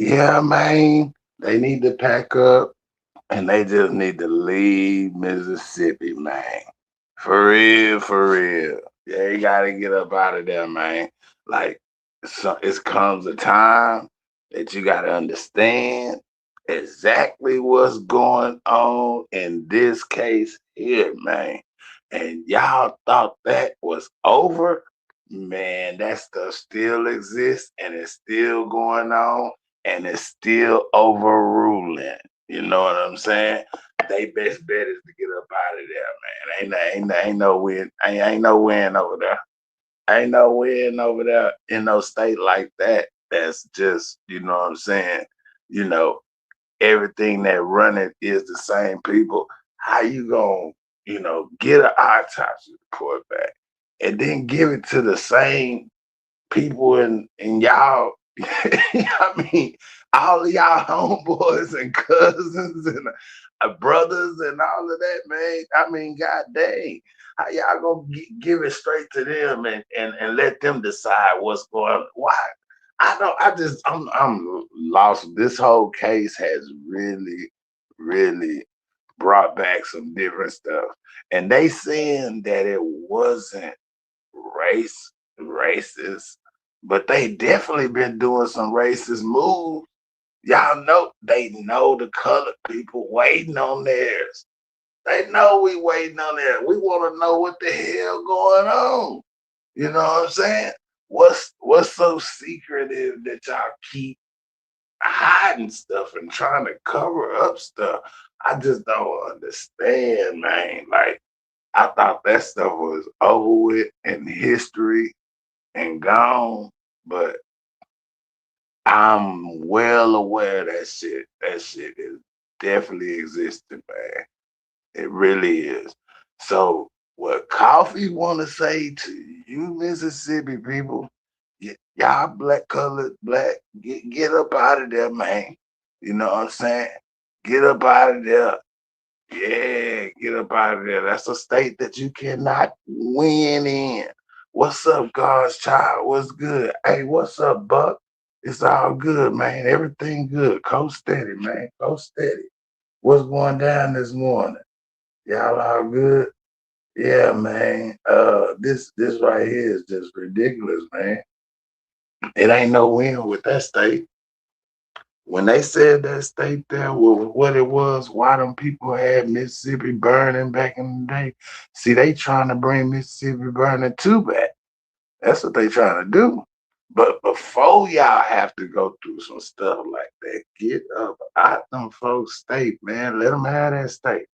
Yeah, man. They need to pack up and they just need to leave Mississippi, man. For real, for real. Yeah, you gotta get up out of there, man. Like, it comes a time that you gotta understand exactly what's going on in this case here, man. And y'all thought that was over, man. That stuff still exists and it's still going on and it's still overruling. You know what I'm saying? They best bet is to get up out of there, man. Ain't no win. Ain't no win over there. Ain't no win over there in no state like that. That's just, you know what I'm saying? You know, everything that run it is the same people. How you gonna, get an autopsy report back and then give it to the same people in y'all? I mean, all of y'all homeboys and cousins and brothers and all of that, man. I mean, god dang, how y'all gonna give it straight to them and let them decide what's going on? Why? I don't. I'm lost. This whole case has really, really brought back some different stuff, and they saying that it wasn't racist, but they definitely been doing some racist moves. Y'all know they know the colored people waiting on theirs. They know we waiting on theirs. We want to know what the hell going on. You know what I'm saying? What's so secretive that y'all keep hiding stuff and trying to cover up stuff? I just don't understand, man. Like, I thought that stuff was over with in history and gone, but I'm well aware that shit is definitely existing, man. It really is. So what Coffee wanna say to you Mississippi people, y'all black, colored, black, get up out of there, man. You know what I'm saying? Get up out of there. Yeah, get up out of there. That's a state that you cannot win in. What's up, God's child? What's good? Hey, what's up, Buck? It's all good, man. Everything good. Coast steady, man. Coast steady. What's going down this morning? Y'all all good? Yeah, man. This right here is just ridiculous, man. It ain't no win with that state. When they said that state there was what it was, why them people had Mississippi burning back in the day. See, they trying to bring Mississippi burning too back. That's what they trying to do. But before y'all have to go through some stuff like that, get up out them folks' state, man. Let them have that state.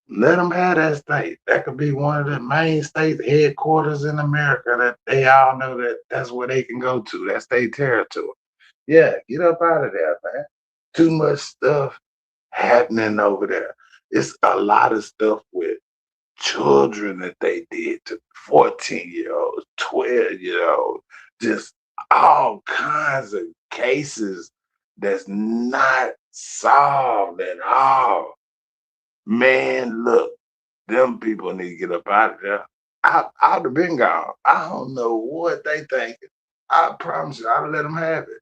Let them have that state. That could be one of the main states, headquarters in America that they all know that that's where they can go to. That's their territory. Yeah, get up out of there, man. Too much stuff happening over there. It's a lot of stuff with children that they did to 14-year-olds, 12-year-olds, just all kinds of cases that's not solved at all. Man, look, them people need to get up out of there. I'd have been gone. I don't know what they thinking. I promise you, I'd let them have it.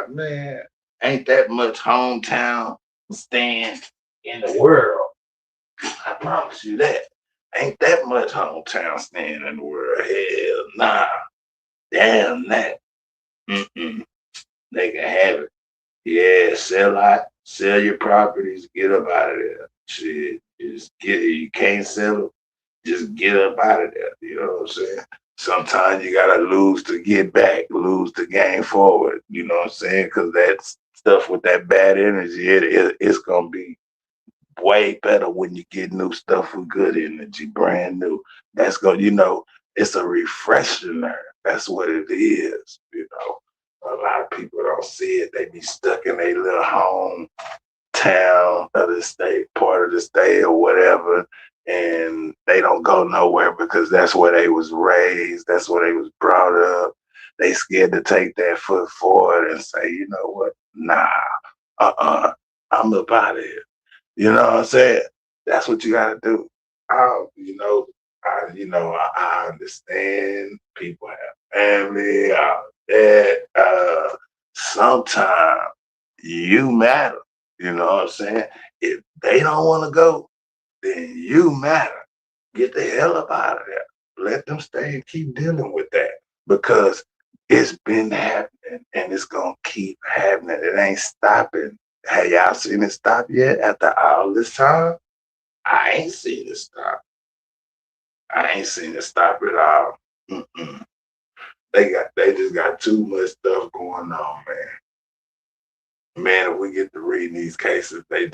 Man, ain't that much hometown stand in the world. I promise you that. Ain't that much hometown stand in the world. Hell nah. Damn that. Mm-mm. They can have it. Yeah, sell out, sell your properties, get up out of there. Shit, just get it. You can't sell them, just get up out of there. You know what I'm saying? Sometimes you gotta lose to get back, lose to gain forward. You know what I'm saying? Because that stuff with that bad energy, it's gonna be way better when you get new stuff with good energy, brand new. That's going, it's a refreshener. That's what it is. A lot of people don't see it. They be stuck in their little home town of the state, part of the state or whatever, and they don't go nowhere because that's where they was raised, that's where they was brought up. They scared to take that foot forward and say, you know what, nah, I'm up out of here. You know what I'm saying? That's what you gotta do. I, you know, I understand people have family, all that. Sometimes you matter. You know what I'm saying? If they don't want to go, then you matter. Get the hell up out of there. Let them stay and keep dealing with that because it's been happening and it's gonna keep happening. It ain't stopping. Have y'all seen it stop yet after all this time? I ain't seen it stop. I ain't seen it stop at all. Mm-mm. They just got too much stuff going on, man. Man, if we get to reading these cases, they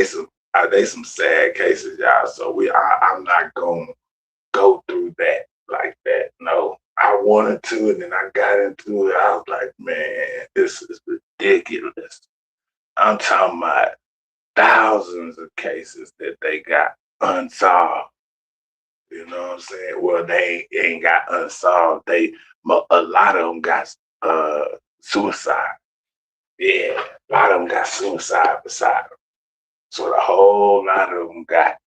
some they some sad cases, y'all. So I'm not gonna go through that like that. No, I wanted to, and then I got into it. I was like, man, this is ridiculous. I'm talking about thousands of cases that they got unsolved. You know what I'm saying? Well, they ain't got unsolved. A lot of them got suicide. Yeah, a lot of them got suicide beside them. So the whole lot of them got,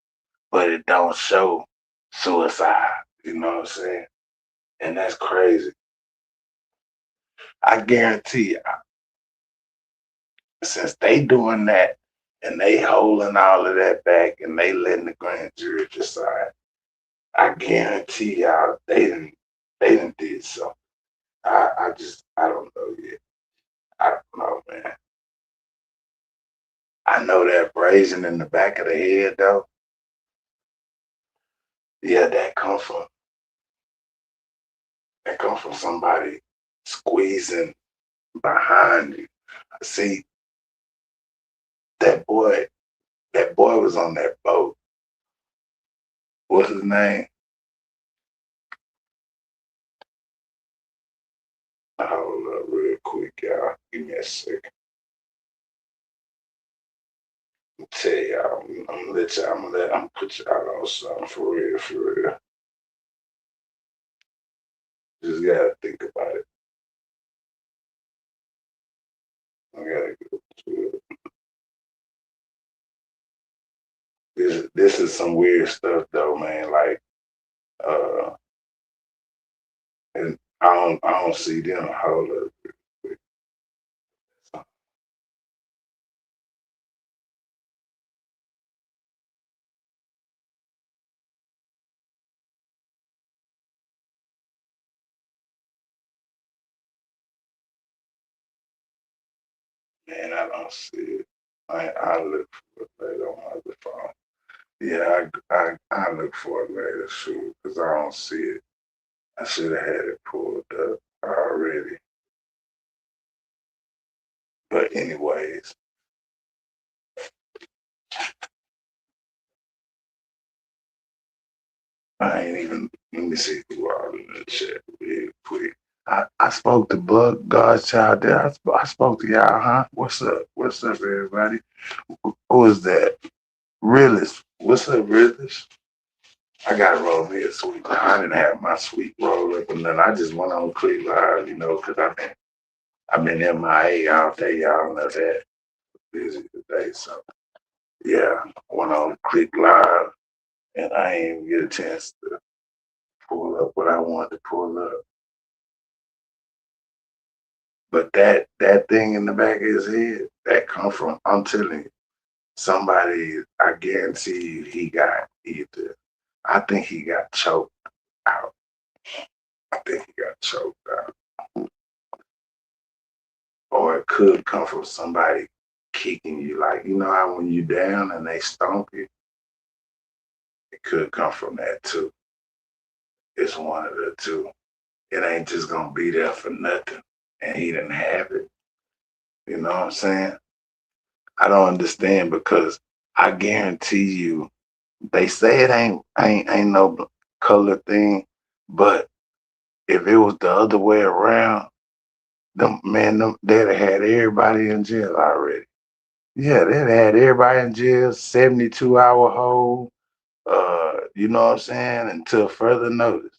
but it don't show suicide. You know what I'm saying? And that's crazy. I guarantee you, since they doing that and they holding all of that back and they letting the grand jury decide, I guarantee y'all they didn't did something. I don't know yet. I don't know, man. I know that abrasion in the back of the head though. Yeah, that come from somebody squeezing behind you. See, that boy, that boy was on that boat. What's his name? Hold up real quick, y'all. Give me a second. I'm tell y'all, I'm gonna let y'all, I'm gonna put y'all on something for real, for real. Just gotta think about it. I gotta go to it. This is some weird stuff though, man. Like, uh, and I don't see them. Hold up. Man, I don't see it. I look for it later on my other phone. Yeah, I look for it later, shoot, because I don't see it. I should have had it pulled up already. But anyways, I ain't even, let me see who all in the chat real quick. I spoke to Bug God's child there. I spoke to y'all, huh? What's up? What's up, everybody? Who is that? Realist. What's up, Realist? I got to roll me a sweet. I didn't have my sweet roll up and then I just went on Click Live, because I've been MIA all day. Y'all know that. Busy today, so yeah, I went on Click Live and I ain't even get a chance to pull up what I wanted to pull up. But that thing in the back of his head, that come from, I'm telling you, somebody, I guarantee you he got either, I think he got choked out. I think he got choked out. Or it could come from somebody kicking you. Like, you know how when you down and they stomp you, it could come from that too. It's one of the two. It ain't just gonna be there for nothing. And he didn't have it. You know what I'm saying? I don't understand because I guarantee you, they say it ain't no color thing, but if it was the other way around, they'd have had everybody in jail already. Yeah, they'd have had everybody in jail, 72-hour hold, you know what I'm saying, until further notice.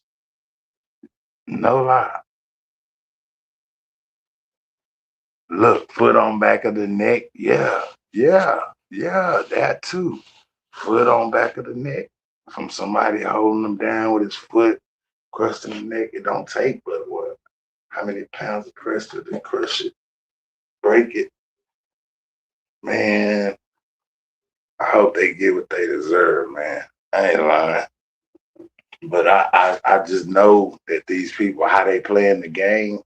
No lie. Look, foot on back of the neck. Yeah, yeah, yeah, that too. Foot on back of the neck from somebody holding them down with his foot, crushing the neck. It don't take but what? How many pounds of pressure to crush it, break it, man, I hope they get what they deserve, man. I ain't lying. But I just know that these people, how they playing the game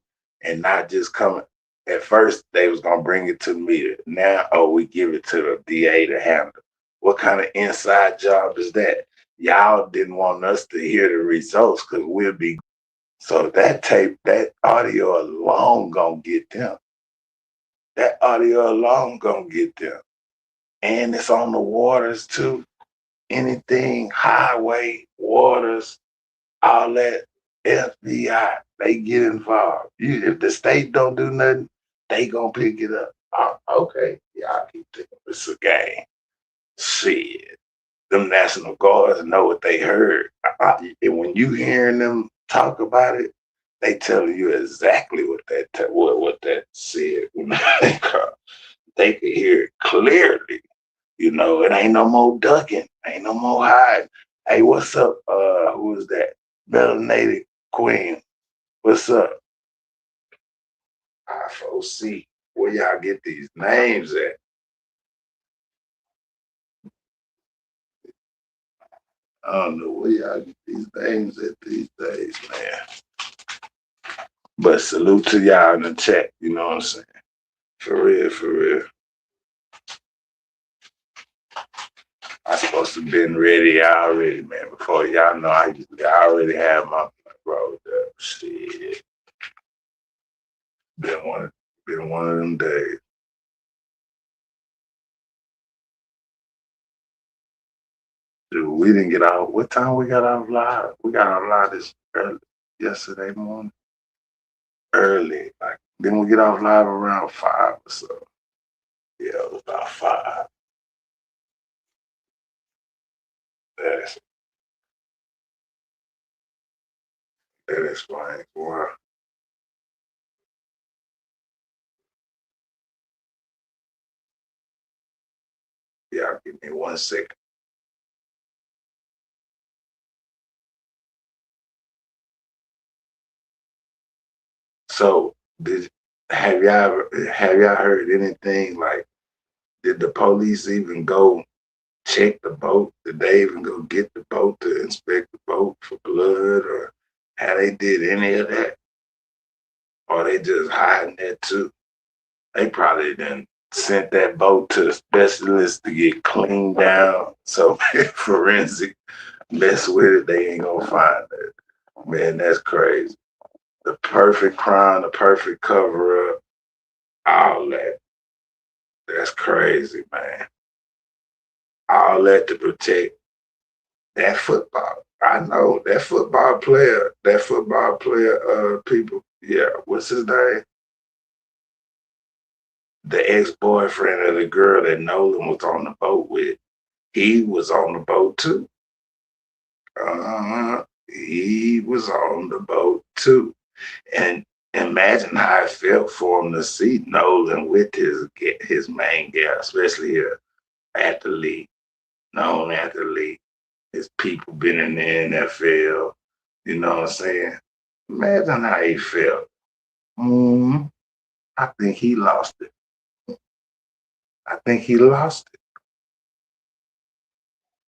and not just coming. At first, they was going to bring it to the media. Now, oh, we give it to the DA to handle. What kind of inside job is that? Y'all didn't want us to hear the results because we'll be. So that tape, that audio alone going to get them. That audio alone going to get them. And it's on the waters too. Anything, highway, waters, all that FBI, they get involved. If the state don't do nothing, they gonna pick it up. Okay, y'all keep thinking it's a game. Shit, them National Guards know what they heard. And when you hearing them talk about it, they telling you exactly what that said. They could hear it clearly. You know, it ain't no more ducking, ain't no more hiding. Hey, what's up? Who is that? Melanated Queen. What's up? I4C. Where y'all get these names at? I don't know where y'all get these names at these days, man. But salute to y'all in the chat, you know what I'm saying? For real, for real. I supposed to have been ready already, man. Before y'all know, I already have my rolled up. Shit. Been one of them days. Dude, we didn't get out. What time we got out live? We got out live this early, yesterday morning. Early. Like, didn't we get off live around 5 or so? Yeah, it was about 5. That's, that explains why. Yeah, give me 1 second. So, have y'all heard anything like? Did the police even go check the boat? Did they even go get the boat to inspect the boat for blood, or how they did any of that? Or they just hiding that too? They probably then sent that boat to the specialist to get cleaned down. So forensic mess with it, they ain't gonna find it. Man, that's crazy. The perfect crime, the perfect cover up, all that. That's crazy, man. All that to protect that football. I know that football player, people, yeah, what's his name? The ex-boyfriend of the girl that Nolan was on the boat with. He was on the boat too. He was on the boat too. And imagine how it felt for him to see Nolan with his main guy, especially here athlete, known athlete. His people been in the NFL. You know what I'm saying? Imagine how he felt. Mm, I think he lost it. I think he lost it.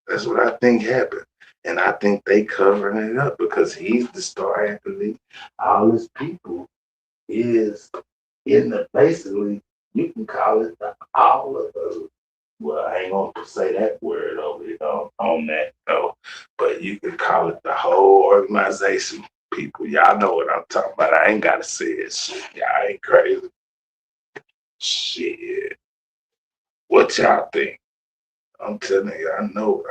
That's what I think happened. And I think they covering it up because he's the star athlete. All his people is in the basically, you can call it all of the, well, I ain't gonna say that word over on that though, but you can call it the whole organization. People, y'all know what I'm talking about. I ain't gotta say it. Shit, y'all ain't crazy. Shit, what y'all think? I'm telling you, I know.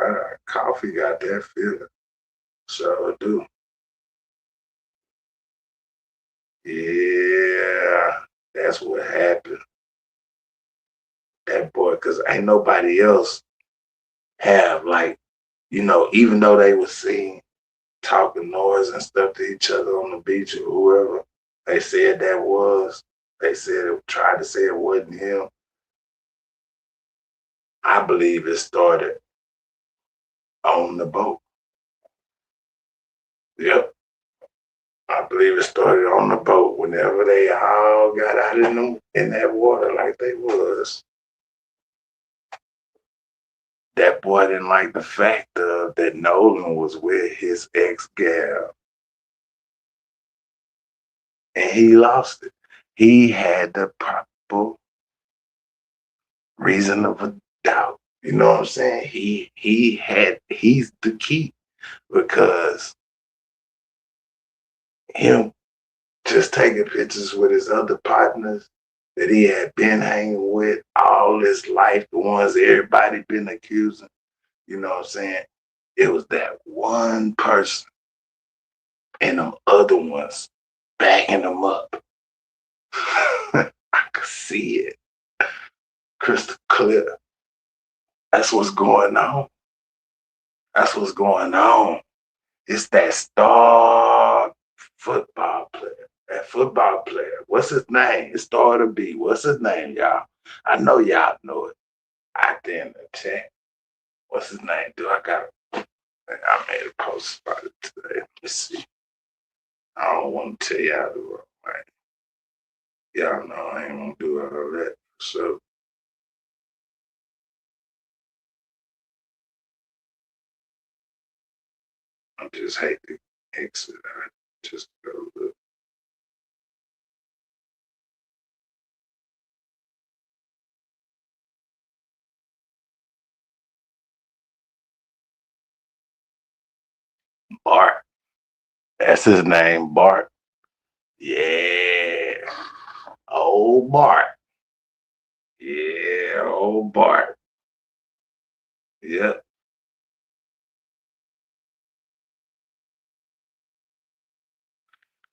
Coffee got that feeling. So do. Yeah, that's what happened. That boy, because ain't nobody else have like, even though they were seen talking noise and stuff to each other on the beach or whoever, they said that was. They said tried to say it wasn't him. I believe it started on the boat. Yep. I believe it started on the boat whenever they all got out in that water like they was, that boy didn't like the fact of that Nolan was with his ex-gal, and he lost it. He had the proper reason of a doubt. You know what I'm saying? He's the key, because him just taking pictures with his other partners that he had been hanging with all his life, the ones everybody been accusing, you know what I'm saying? It was that one person and them other ones backing him up. I could see it crystal clear. That's what's going on. That's what's going on. It's that star football player. That football player. What's his name? It started to be. What's his name, y'all? I know y'all know it. I didn't check. What's his name? I made a post about it today. Let's see. I don't want to tell y'all the wrong way. Y'all know I ain't gonna do all that. So I just hate to exit. I just go look. Bart. That's his name, Bart. Yeah. Old Bart. Yeah, old Bart. Yep.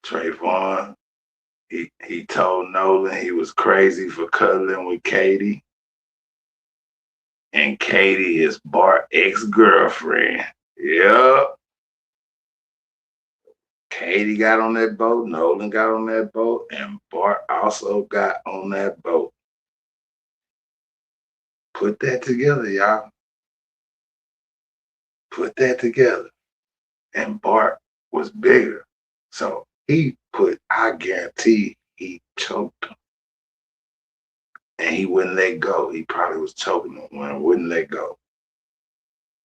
Trayvon. He told Nolan he was crazy for cuddling with Katie. And Katie is Bart's ex-girlfriend. Yep. Katie got on that boat, Nolan got on that boat, and Bart also got on that boat. Put that together, y'all. Put that together. And Bart was bigger. So I guarantee he choked him. And he wouldn't let go. He probably was choking him when wouldn't let go.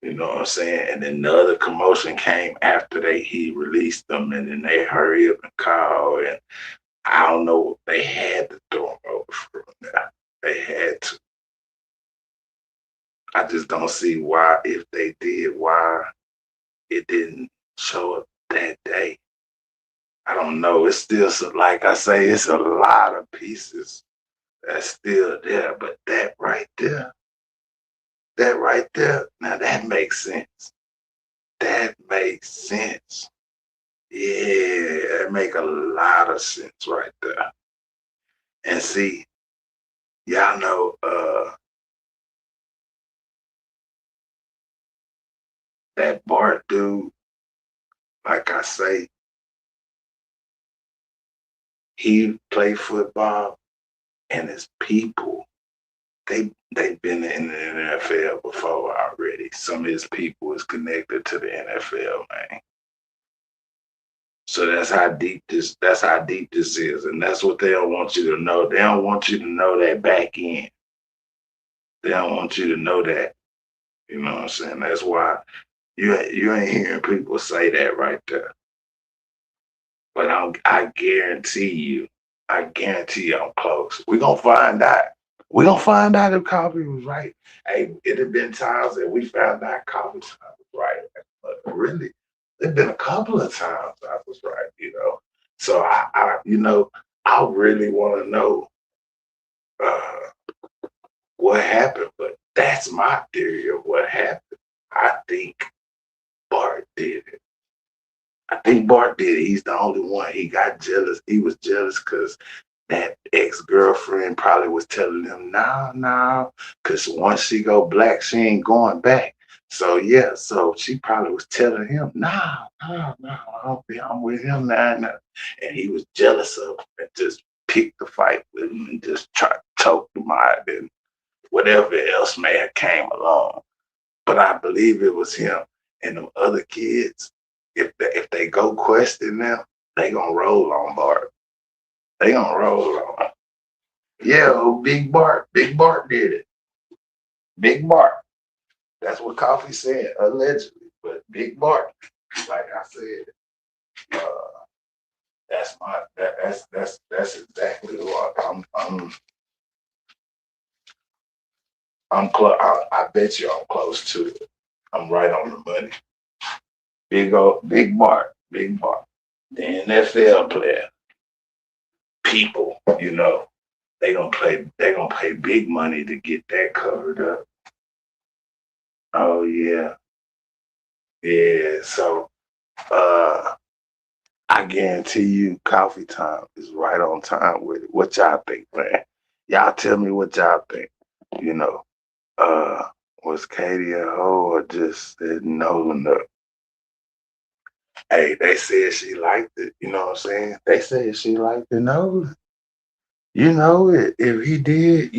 You know what I'm saying? And then the other commotion came after he released them, and then they hurry up and call, and I don't know, they had to throw him over from there. They had to. I just don't see why, if they did, why it didn't show up that day. I don't know. It's still, like I say, it's a lot of pieces that's still there, but that right there, now that makes sense. That makes sense. Yeah, it make a lot of sense right there. And see, y'all know that Bart dude, like I say, he played football, and his people, they've been in the NFL before already. Some of his people is connected to the NFL, man. So that's how deep this is. And that's what they don't want you to know. They don't want you to know that back end. They don't want you to know that. You know what I'm saying? That's why you ain't hearing people say that right there. But I guarantee you I'm close. We're gonna find out. We're gonna find out if Coffee was right. Hey, it had been times that we found out Coffee was right. But really, there's been a couple of times I was right, you know. So I really want to know uh, what happened, but that's my theory of what happened. I think Bart did it. I think Bart did it. He's the only one. He got jealous. He was jealous because that ex-girlfriend probably was telling him, no, because once she go black, she ain't going back. So yeah, so she probably was telling him, no, I'm with him now. And he was jealous of him and just picked the fight with him and just tried to choke him out and whatever else may have came along. But I believe it was him. And them other kids, if they go question them, they gonna roll on Bart. They gonna roll on. Yeah, Big Bart. Big Bart did it. Big Bart. That's what Coffee said, allegedly. But Big Bart, like I said, uh, that's exactly what I'm close. I bet you I'm close to it. I'm right on the money. Big Bart, Big Bart. The NFL player, people, they gonna pay big money to get that covered up. Oh yeah. Yeah. So I guarantee you Coffee Time is right on time with it. What y'all think, man? Y'all tell me what y'all think. You know, uh was Katie a hoe or just said no enough? Hey, they said she liked it, you know what I'm saying? They said she liked it. No, if he did,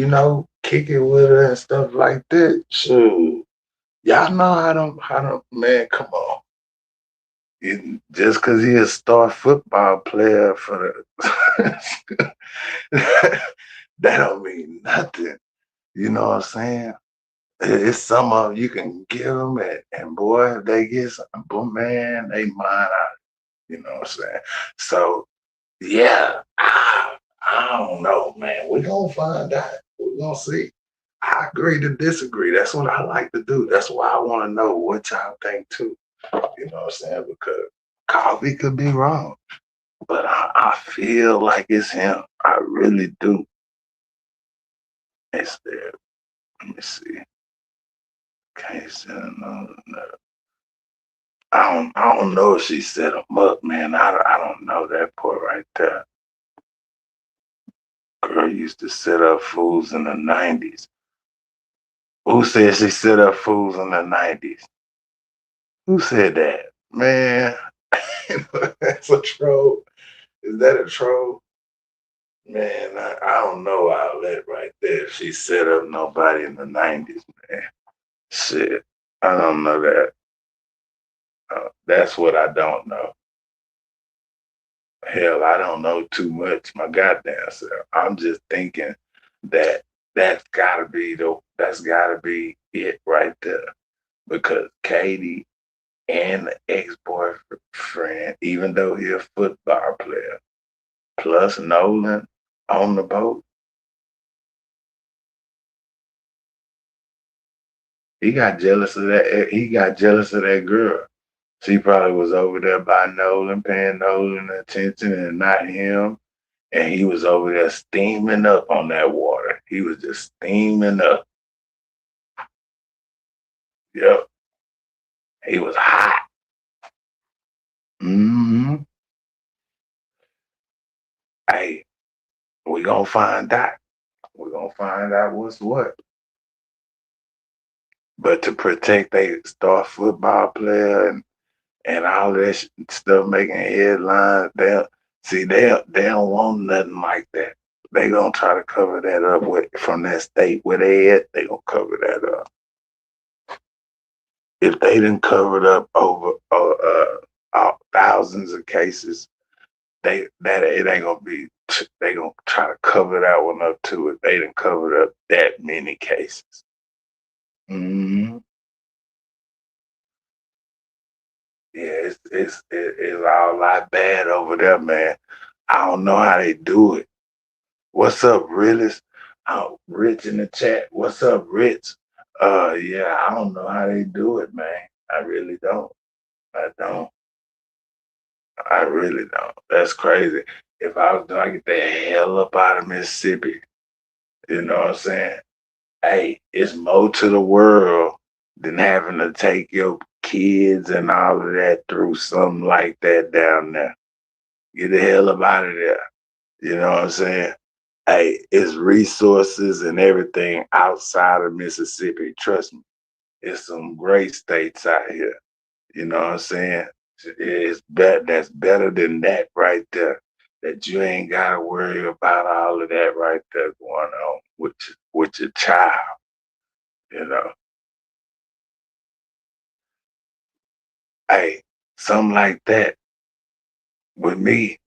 kick it with her and stuff like that, shoot. Y'all know how them man, come on. Just because he a star football player for the that don't mean nothing. You know what I'm saying? It's some of 'em you can give them, and boy, if they get something, boom, man, they mind out. You know what I'm saying? So yeah, I don't know, man. We're gonna find out. We're gonna see. I agree to disagree. That's what I like to do. That's why I want to know what y'all think too. You know what I'm saying? Because Coffee could be wrong, but I feel like it's him. I really do. It's there. Let me see. Can't send another. I don't know if she set him up, man. I don't know that part right there. Girl used to set up fools in the 90s. Who said she set up fools in the 90s? Who said that? Man, that's a troll. Is that a troll? Man, I don't know all that right there. She set up nobody in the 90s, man. Shit. I don't know that. That's what I don't know. Hell, I don't know too much, my goddamn self. I'm just thinking that that's gotta be it right there. Because Katie and the ex-boyfriend, even though he a football player, plus Nolan on the boat, he got jealous of that girl. She probably was over there by Nolan, paying Nolan attention and not him. And he was over there steaming up on that water. He was just steaming up. Yep. He was hot. Hmm. Hey, we gonna find out. We're gonna find out what's what. But to protect a star football player and all that stuff making headlines, they don't want nothing like that. They gonna try to cover that up from that state where they at. They gonna cover that up. If they didn't cover it up over thousands of cases, it ain't gonna be. They gonna try to cover that one up too. If they didn't cover up that many cases. Hmm. Yeah, it's all like bad over there, man. I don't know how they do it. What's up, Realist? Rich in the chat. What's up, Rich? Yeah, I don't know how they do it, man. I really don't. I don't. I really don't. That's crazy. If I was doing, I get the hell up out of Mississippi. You know what I'm saying? Hey, it's more to the world than having to take your kids and all of that through something like that down there. Get the hell up out of there. You know what I'm saying? Hey, it's resources and everything outside of Mississippi. Trust me, it's some great states out here. You know what I'm saying? It's better. That's better than that right there. That you ain't gotta worry about all of that right there going on with your child. You know, hey, something like that with me.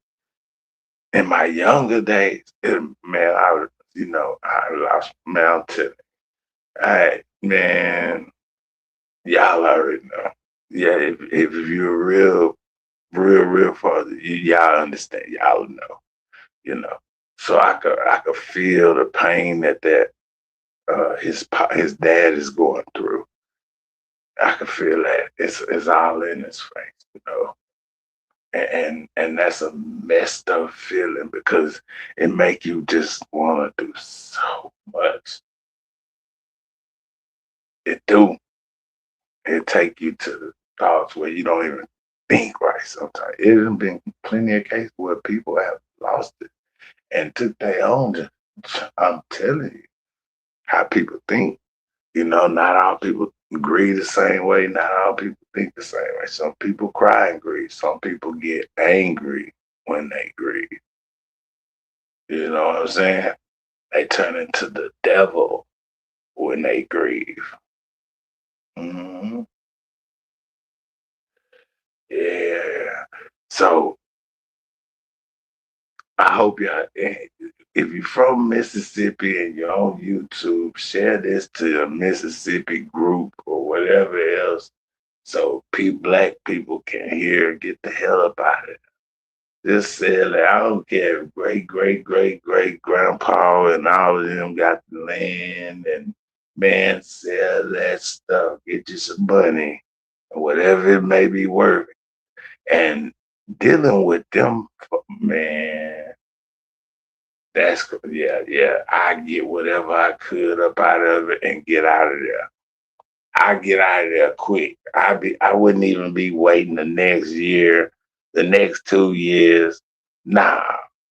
In my younger days, man, I lost mountain. Man, y'all already know. Yeah, if you're real father, y'all understand. Y'all know, you know. So I could feel the pain that his dad is going through. I could feel that it's all in his face. And that's a messed up feeling because it make you just want to do so much. It do. It take you to the thoughts where you don't even think right sometimes. It has been plenty of cases where people have lost it and took their own. I'm telling you how people think. Not all people grieve the same way. Not all people think the same way. Some people cry and grieve. Some people get angry when they grieve. You know what I'm saying? They turn into the devil when they grieve. Hmm. Yeah. So I hope y'all, if you're from Mississippi and you're on YouTube, share this to your Mississippi group or whatever else so black people can hear and get the hell up out of it. Just said that I don't care if great grandpa and all of them got the land and man sell that stuff, get you some money, whatever it may be worth. And dealing with them, man, yeah. I get whatever I could up out of it and get out of there. I get out of there quick. I wouldn't even be waiting the next year, the next 2 years. Nah,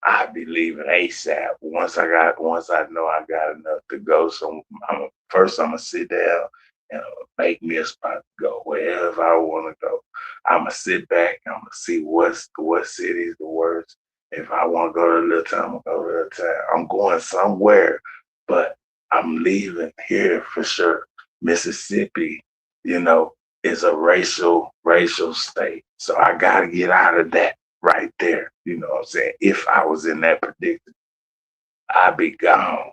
I'd be leaving ASAP. Once I know I got enough to go. So first I'm gonna sit down and make me a spot to go wherever I want to go. I'm gonna sit back. I'm gonna see what city is the worst. If I want to go to Little Town, I'm gonna go to Little Town. I'm going somewhere, but I'm leaving here for sure. Mississippi, you know, is a racial state. So I gotta get out of that right there. You know what I'm saying? If I was in that predicament, I'd be gone.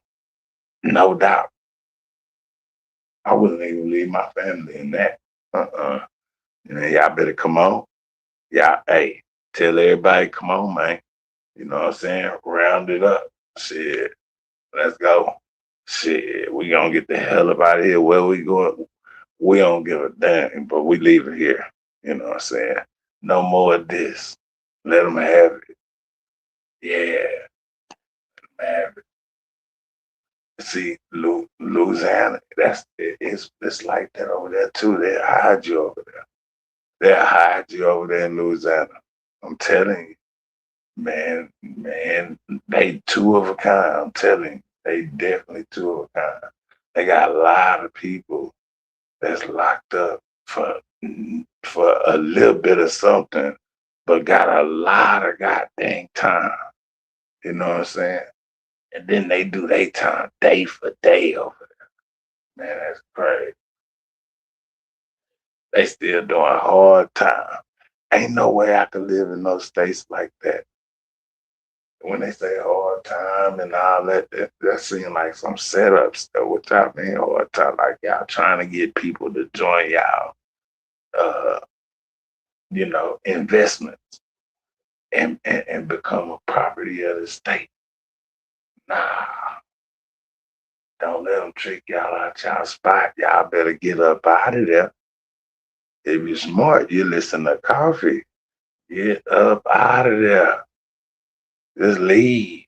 No doubt. I wouldn't even leave my family in that. Uh-uh. Y'all better come on. Hey, tell everybody, come on, man. You know what I'm saying? Round it up. Shit. Let's go. Shit. We gonna get the hell up out of here. Where we going? We don't give a damn, but we leave it here. You know what I'm saying? No more of this. Let them have it. Yeah, man. See, Louisiana, it's like that over there too. They hide you over there. They hide you over there in Louisiana. I'm telling you, man, they two of a kind. I'm telling you, they definitely two of a kind. They got a lot of people that's locked up for a little bit of something, but got a lot of goddamn time. You know what I'm saying? And then they do their time day for day over there. Man, that's crazy. They still doing hard time. Ain't no way I could live in those states like that. When they say hard time and all that seems like some setup stuff, which I mean hard time, like y'all trying to get people to join y'all, uh, investments and become a property of the state. Nah, don't let them trick y'all out y'all spot. Y'all better get up out of there. If you're smart, you listen to coffee. Get up out of there. Just leave.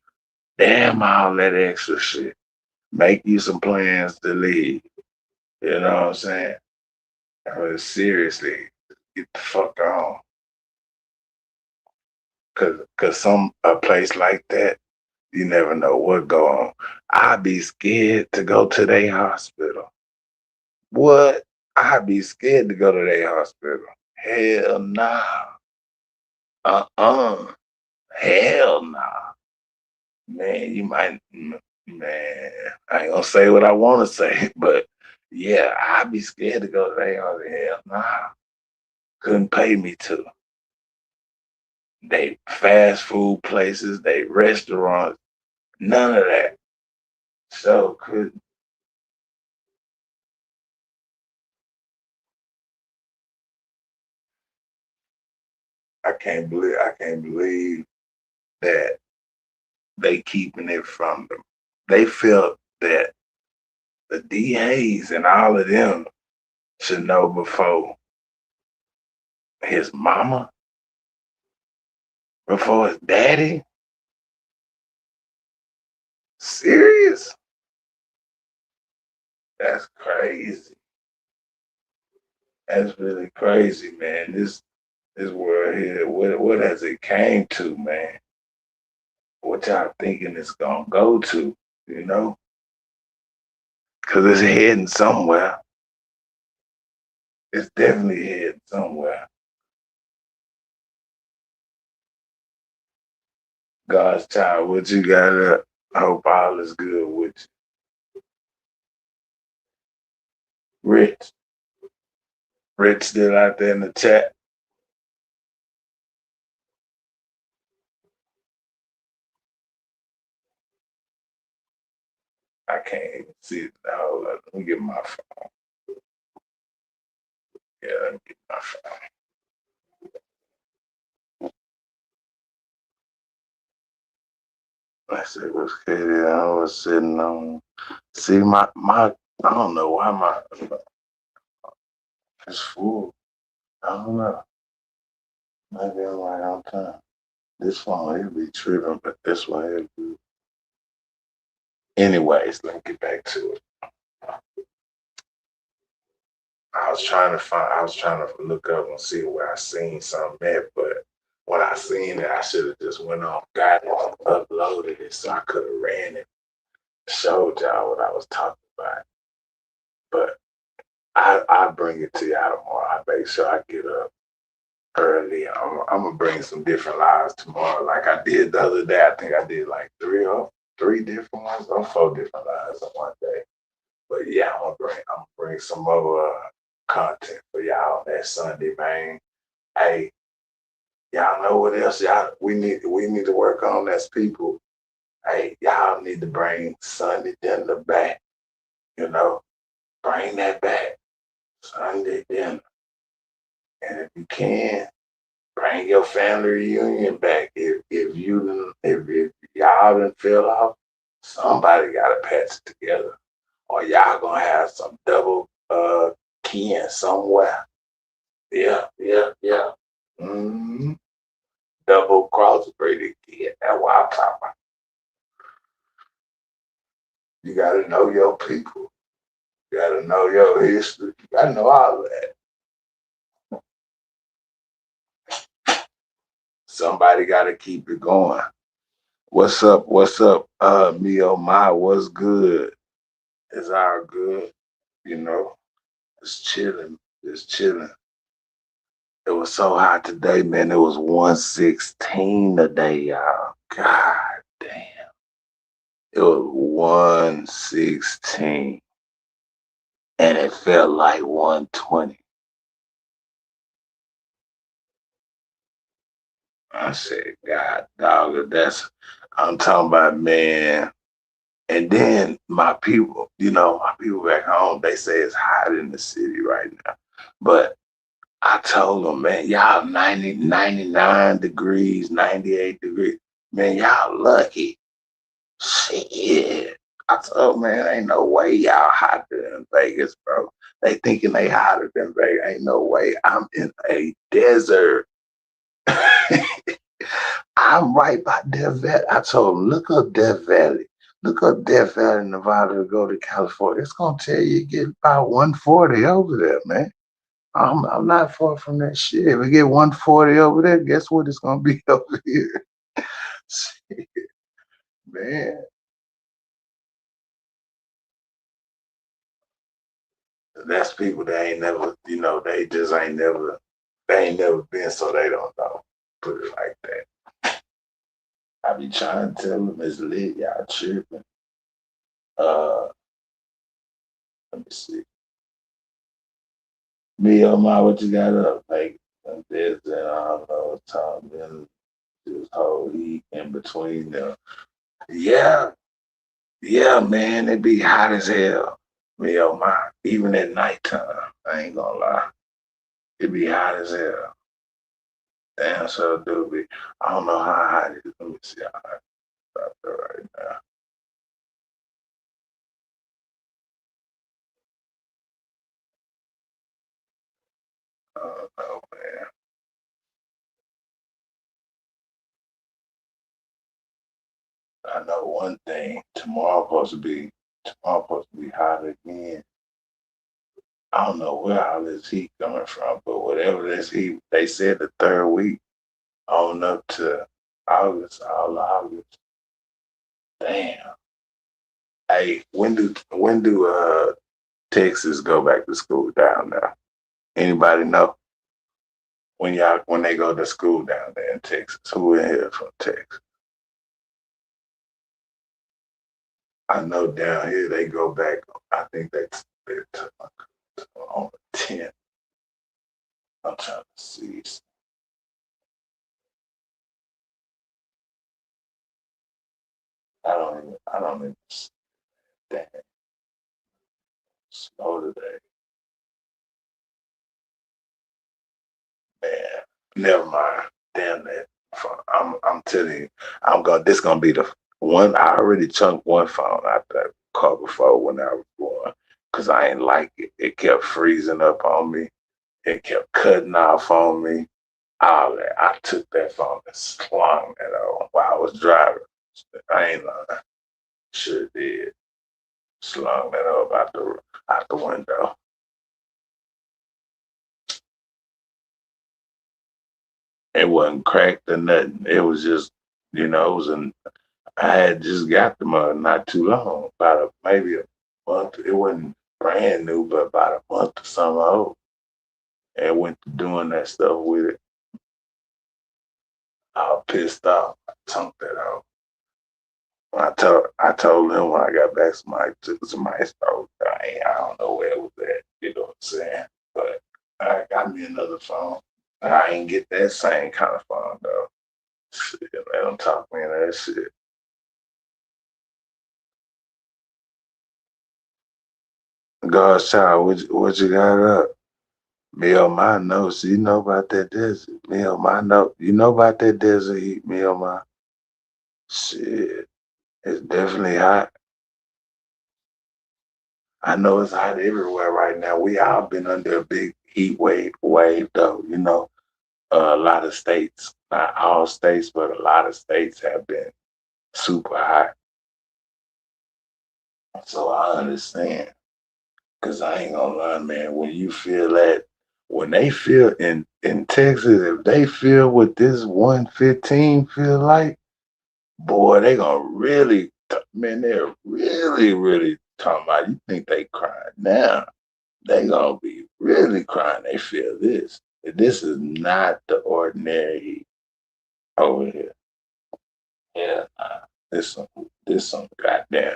Damn all that extra shit. Make you some plans to leave. You know what I'm saying? I mean, seriously, get the fuck on. Cause a place like that, you never know what go on. I'd be scared to go to their hospital. What? I'd be scared to go to their hospital. Hell nah. Uh-uh. Hell nah. Man, man, I ain't gonna say what I want to say, but yeah, I'd be scared to go to their hospital. Hell nah. Couldn't pay me to. they fast food places, they restaurants, none of that. So could I can't believe that they keeping it from them. They felt that the DAs and all of them should know before his mama, before his daddy. Serious? That's crazy. That's really crazy, man. This world here, what has it came to, man? What y'all thinking it's gonna go to, you know? Cause it's heading somewhere. It's definitely heading somewhere. God's child, what you got up? I hope all is good with you. Rich. Rich still out there in the chat. I can't even see it. Hold on. Let me get my phone. Yeah, let me get my phone. I said, what's good? I was sitting on. See, my I don't know why my it's full. I don't know. Maybe I'm right on time. This phone, it'll be tripping, but this one, it'll be. Anyways, let me get back to it. I was trying to look up and see where I seen something at, but when I seen it, I should have just went off, got it, uploaded it, so I could have ran it, showed y'all what I was talking about. But I bring it to y'all tomorrow. I make sure I get up early. I'm gonna bring some different lives tomorrow, like I did the other day. I think I did like three different ones or four different lives on one day. But yeah, I'm gonna bring some other content for y'all that Sunday, man. Hey, y'all know what else y'all we need to work on as people. Hey, y'all need to bring Sunday dinner back. You know, bring that back. Sunday dinner. And if you can, bring your family reunion back. If y'all didn't feel off, somebody gotta patch it together. Or y'all gonna have some double kin somewhere. Yeah, yeah, yeah. Mm-hmm. Double crossbreeding kid. That's what I'm talking about. You gotta know your people. You gotta know your history. You gotta know all of that. Somebody gotta keep it going. What's up? What's up? Mio My, what's good? Is our good? You know, it's chilling. It's chilling. It was so hot today, man. It was 116 today, y'all. God damn. It was 116. And it felt like 120. I said, God, dog, I'm talking about, man. And then my people back home, they say it's hot in the city right now. But I told them, man, y'all 90, 99 degrees, 98 degrees. Man, y'all lucky. Shit. I told man, ain't no way y'all hotter than Vegas, bro. They thinking they hotter than Vegas. Ain't no way. I'm in a desert. I'm right by Death Valley. I told him, look up Death Valley. Look up Death Valley, Nevada to go to California. It's gonna tell you get about 140 over there, man. I'm not far from that shit. If we get 140 over there, guess what it's gonna be over here? Man, that's people that ain't never, they ain't never been, so they don't know. Put it like that. I be trying to tell them it's lit, y'all tripping. Uh, let me see. Me, oh my, what you got up? Like this and I don't know, talking. This whole heat in between them. Yeah, yeah, man, it be hot as hell. Yo, my even at nighttime, I ain't gonna lie, it be hot as hell. Damn, so do be. I don't know how hot it is. Let me see how hot it's out there right now. Oh no, man. I know one thing. Tomorrow supposed to be hot again. I don't know where all this heat coming from, but whatever this heat, they said the third week on up to August, all August. Damn. Hey, when do Texas go back to school down there? Anybody know when they go to school down there in Texas? Who in here from Texas? I know down here they go back. I think they took on the 10th. I'm trying to see. I don't even damn slow today. Man, never mind. Damn that. I'm telling you, this gonna be the one. I already chunked one phone out that car before when I was born because I ain't like it. It kept freezing up on me. It kept cutting off on me. All that. I took that phone and slung it on while I was driving. I ain't lying. Sure did. Slung that up out the window. It wasn't cracked or nothing. It was just, it was an I had just got them not too long, maybe a month. It wasn't brand new, but about a month or something old. And went to doing that stuff with it. I was pissed off. I chunked that out. I told him when I got back, somebody stole it. I don't know where it was at. You know what I'm saying? But I got me another phone. I ain't get that same kind of phone though. Shit, let them talk me into that shit. God's child, what you got up? Me on my notes, you know about that desert. Me on my note, you know about that desert heat. Me on my shit. It's definitely hot. I know it's hot everywhere right now. We all been under a big heat wave though. A lot of states, not all states, but a lot of states have been super hot. So I understand. Cause I ain't gonna lie, man. When they feel in Texas, if they feel what this 115 feel like, boy, they gonna really, man, they're really, really talking about. You think they crying now? They gonna be really crying. They feel this. This is not the ordinary heat over here. Yeah, nah. This some goddamn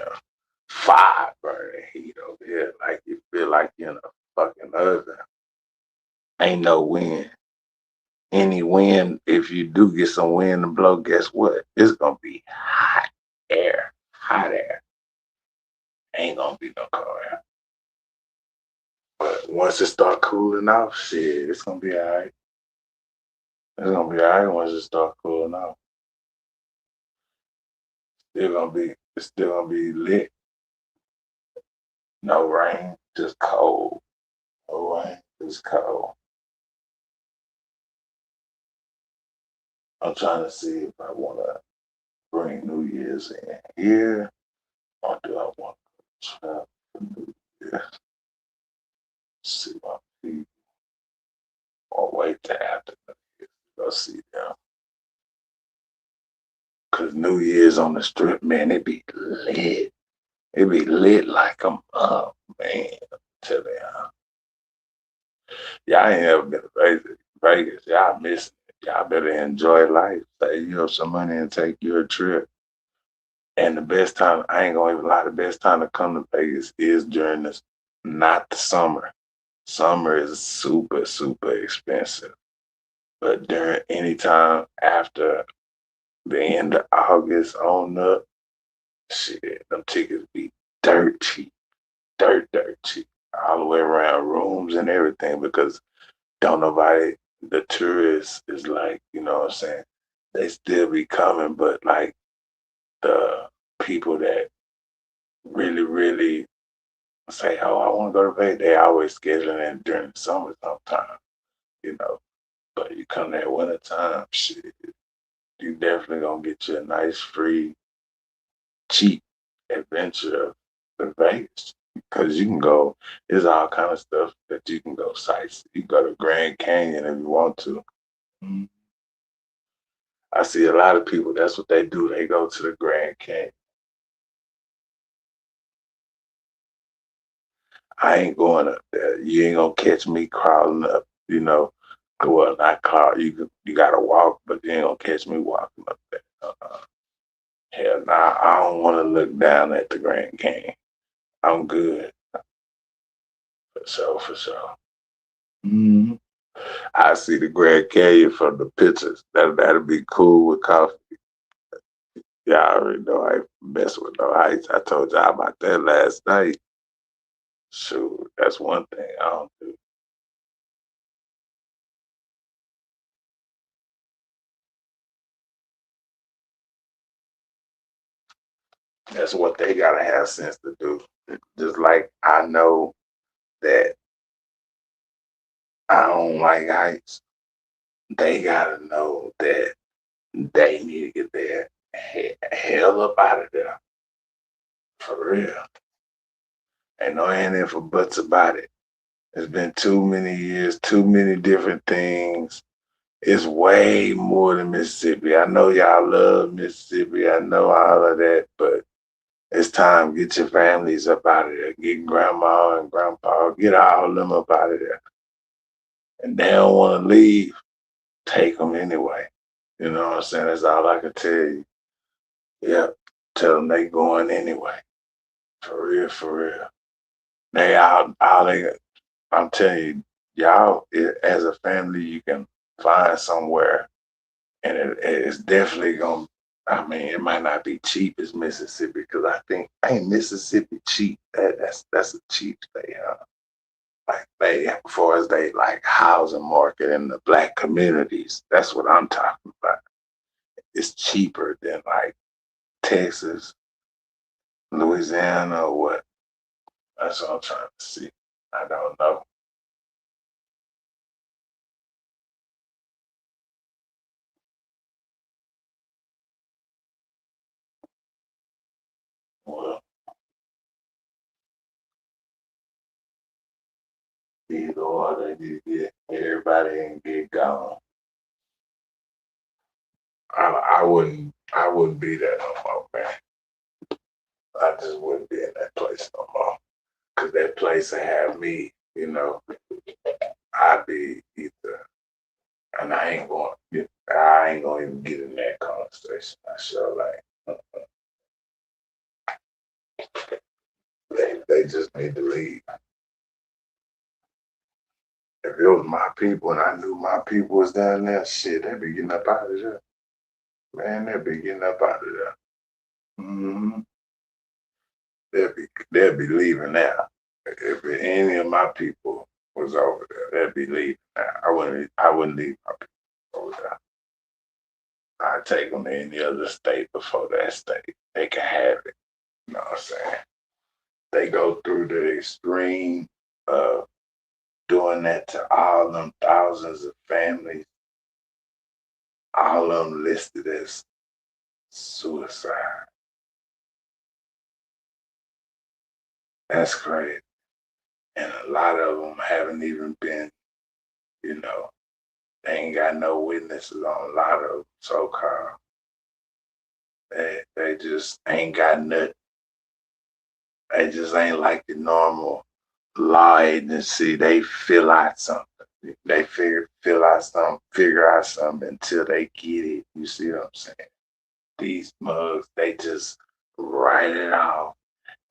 fire burning heat over here. Like you feel like you're in a fucking oven. Ain't no wind. Any wind, if you do get some wind to blow, guess what? It's gonna be hot air. Hot air. Ain't gonna be no cold air. But once it start cooling off, shit, it's gonna be all right. It's gonna be all right once it start cooling off. It's still gonna be lit. No rain, just cold. No rain, just cold. I'm trying to see if I wanna bring New Year's in here or do I want to travel for New Year's? See my people or wait till after New Year's to go see them. Cause New Year's on the strip, man, it be lit. It be lit like I'm up, man. I'm telling y'all. Y'all ain't ever been to Vegas. Y'all missing it. Y'all better enjoy life. Save you up some money and take your trip. And the best time, I ain't gonna even lie, the best time to come to Vegas is during this, not the summer. Summer is super, super expensive. But during any time after the end of August on up, shit, them tickets be dirt cheap, dirt cheap, all the way around rooms and everything because don't nobody, the tourists is like, you know what I'm saying? They still be coming, but like the people that really say, oh, I want to go to Vegas, they always scheduling it during the summer sometime, you know. But you come that winter time, shit, you definitely gonna get you a nice, free, cheap adventure to Vegas. Because you can go, there's all kind of stuff that you can go sites. You can go to Grand Canyon if you want to. Mhm. I see a lot of people, that's what they do. They go to the Grand Canyon. I ain't going up there. You ain't gonna catch me crawling up, you know. Well, not crawl, you gotta walk, but you ain't gonna catch me walking up there. Hell nah, I don't wanna look down at the Grand Canyon. I'm good. For sure, for sure. Hmm. I see the Grand Canyon from the pictures. That'd be cool with coffee. Yeah, I already know I ain't mess with no heights. I told y'all about that last night. Shoot, that's one thing I don't do. That's what they gotta have sense to do. Just like I know that I don't like heights, they gotta know that they need to get their hell up out of there. For real. Ain't no ain't if or buts about it. It's been too many years, too many different things. It's way more than Mississippi. I know y'all love Mississippi. I know all of that, but it's time. Get your families up out of there. Get grandma and grandpa. Get all of them up out of there. And they don't want to leave. Take them anyway. You know what I'm saying? That's all I can tell you. Yep. Tell them they going anyway. For real, for real. They all they. I'm telling you, y'all as a family, you can find somewhere, and it's definitely gonna. I mean, it might not be cheap as Mississippi because I think ain't Mississippi cheap. That's a cheap state, huh? Like they, as far as they like housing market in the black communities, that's what I'm talking about. It's cheaper than like Texas, Louisiana, or what? That's what I'm trying to see. I don't know. Well, either or they need to get everybody and get gone. I wouldn't be there no more, man. I just wouldn't be in that place no more. Cause that place would have me, I'd be either, and I ain't gonna even get in that conversation. I sure like, they just need to leave. If it was my people and I knew my people was down there, shit, they'd be getting up out of there. Man, they'd be getting up out of there. Hmm. They'd be leaving now. If any of my people was over there, they'd be leaving now. I wouldn't leave my people over there. I'd take them to any other state before that state. They can have it. You know what I'm saying? They go through the extreme of doing that to all them thousands of families, all of them listed as suicide. That's crazy. And a lot of them haven't even been, you know, they ain't got no witnesses on a lot of them, so called. They just ain't got nothing. They just ain't like the normal law agency. They fill out something. They figure out something until they get it. You see what I'm saying? These mugs, they just write it off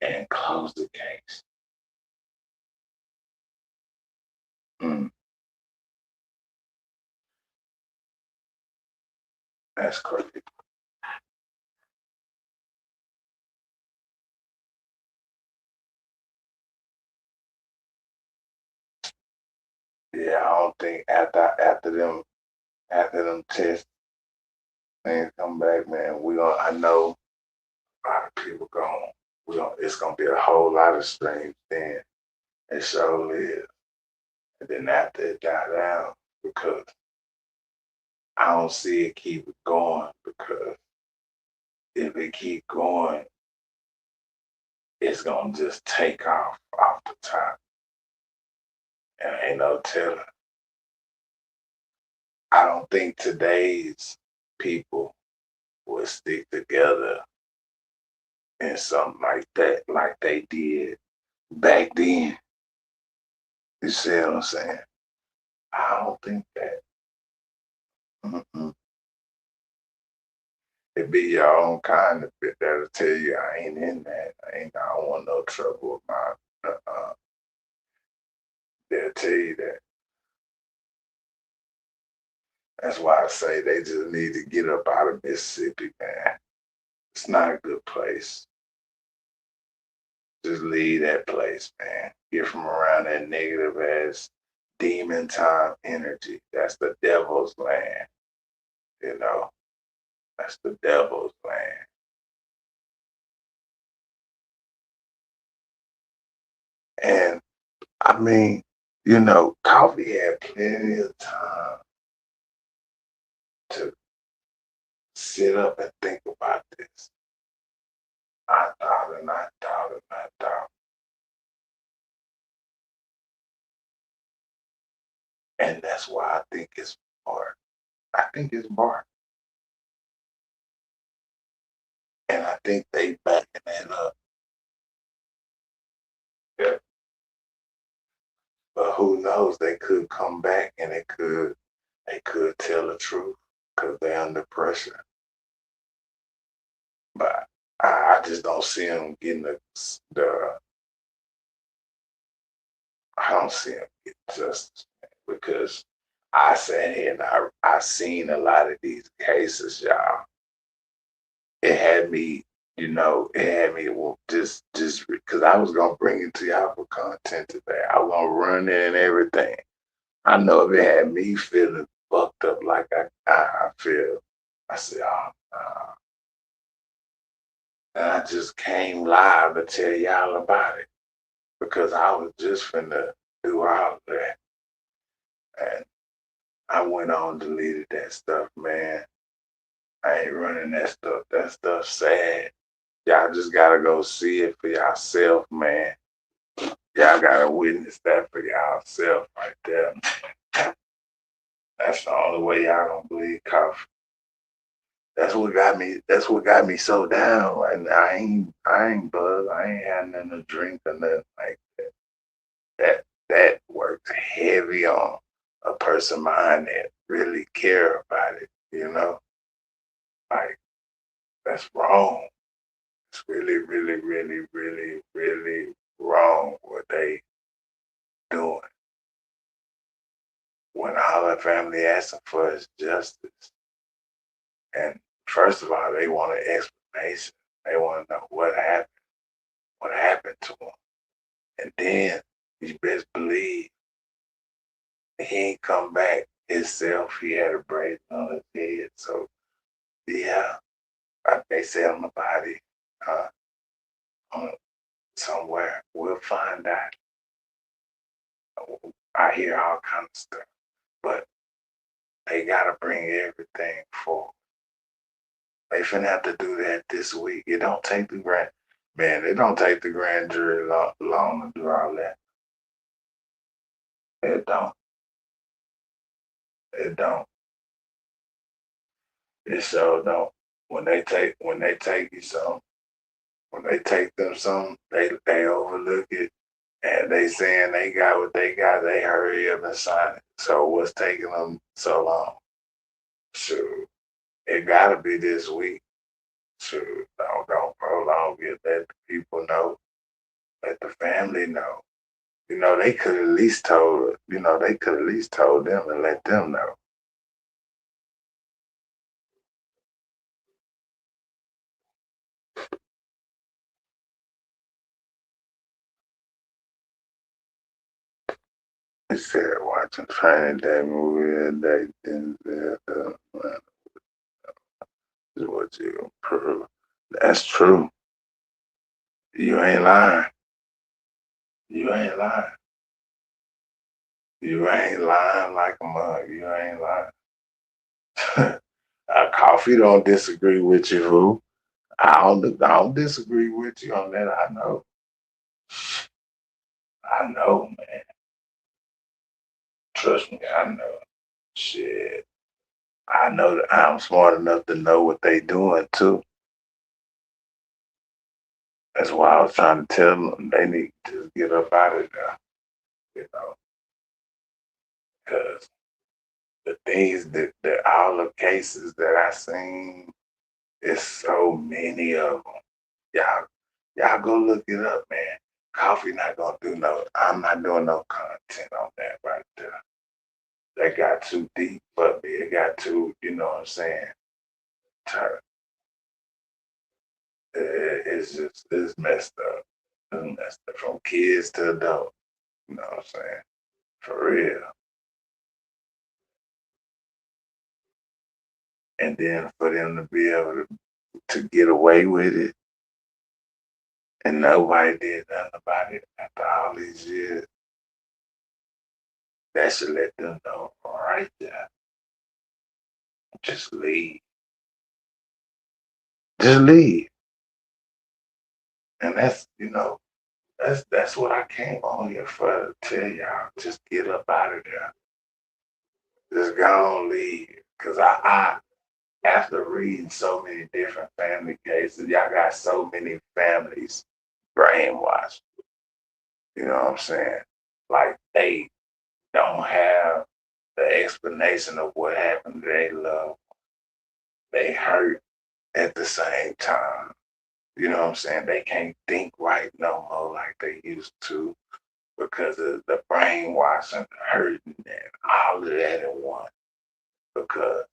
and close the case. Mm, that's crazy. Yeah, I don't think after them tests things come back, man, I know a lot of people it's gonna be a whole lot of streams then. It surely is. And then after it die down, because I don't see it keep it going, because if it keep going, it's gonna just take off the top. And ain't no telling. I don't think today's people will stick together in something like that, like they did back then. You see what I'm saying? I don't think that. Mm-mm. It be your own kind of bit that'll tell you I ain't in that. I don't want no trouble with my. They'll tell you that. That's why I say they just need to get up out of Mississippi, man. It's not a good place. Just leave that place, man. Get from around that negative ass demon time energy. That's the devil's land, you know. That's the devil's land. And I mean, Coffee had plenty of time to sit up and think about this. I thought and I thought and I thought. And that's why I think it's Bart. I think it's Bart. And I think they backing that up. Yeah. But who knows? They could come back and they could tell the truth because they're under pressure. But I just don't see them getting the I don't see them getting justice, man, because I sat here and I seen a lot of these cases, y'all. It had me, just because I was gonna bring it to y'all for content today. I was gonna run it and everything. I know if it had me feeling fucked up like I feel, I said, oh, and I just came live to tell y'all about it because I was just finna do all of that. And I went on, deleted that stuff, man. I ain't running that stuff. That stuff's sad. Y'all just gotta go see it for yourself, man. Y'all gotta witness that for yourself right there. That's the only way y'all don't believe coffee. That's what got me. That's what got me so down. And I ain't buzzed. I ain't had nothing to drink or nothing like that. That works heavy on a person mind that really care about it. Like that's wrong. It's really, really, really, really, really wrong what they doing. When all our family asking for is justice, and first of all, they want an explanation. They want to know what happened to them. And then you best believe he ain't come back himself. He had a brace on his head. So yeah, like they say on the body, uh, somewhere. We'll find out. I hear all kinds of stuff, but they gotta bring everything forward. They finna have to do that this week. It don't take the grand man. It don't take the grand jury long to do all that. It don't. It don't. It so don't. When they take you some, when they take them some, they overlook it and they saying they got what they got. They hurry up and sign it. So what's taking them so long? Sure, it gotta be this week. Sure, don't prolong it. Let the people know. Let the family know. They could at least told. They could at least told them and let them know. He said watching Training Day movie and they is what you prove. That's true. You ain't lying. You ain't lying. You ain't lying like a mug. You ain't lying. Coffee don't disagree with you, who? I don't disagree with you on that. I know. I know, man. Trust me, I know. Shit. I know that I'm smart enough to know what they doing too. That's why I was trying to tell them they need to just get up out of there, you know, because the things that all the cases that I seen, it's so many of them. Y'all go look it up, man. Coffee not gonna do no. I'm not doing no content on that right there. That got too deep for me. It got too, you know what I'm saying? Turn. It's messed up. It's messed up from kids to adults. You know what I'm saying? For real. And then for them to be able to get away with it and nobody did nothing about it after all these years, that should let them know right there. Just leave. Just leave. And that's what I came on here for to tell y'all. Just get up out of there. Just go and leave. Cause I after reading so many different family cases, y'all got so many families brainwashed. You know what I'm saying? Like they don't have the explanation of what happened to their love. They hurt at the same time. You know what I'm saying? They can't think right no more like they used to because of the brainwashing, hurting, and all of that in one. Because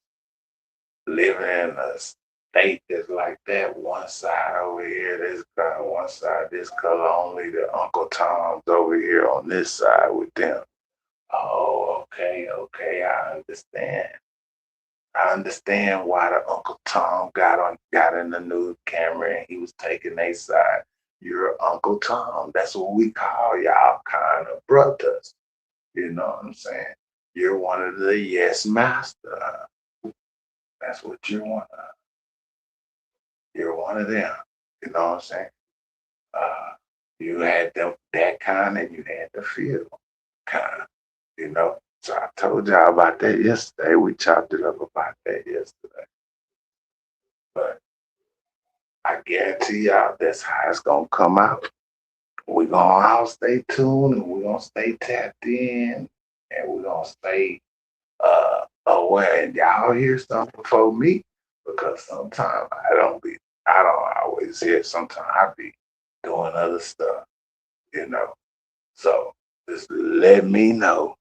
living in a state that's like that, one side over here, this color, one side, this color only, the Uncle Tom's over here on this side with them. Oh, okay, okay, I understand. I understand why the Uncle Tom got in the news camera and he was taking their side. You're Uncle Tom. That's what we call y'all kind of brothers. You know what I'm saying? You're one of the yes master. That's what you're one of. You're one of them. You know what I'm saying? Uh, you had them that kind and you had the feel kind. You know. So I told y'all about that yesterday. We chopped it up about that yesterday. But I guarantee y'all that's how it's gonna come out. We're gonna all stay tuned and we're gonna stay tapped in and we're gonna stay aware and y'all hear something before me because sometimes I don't always hear, sometimes I be doing other stuff, you know. So just let me know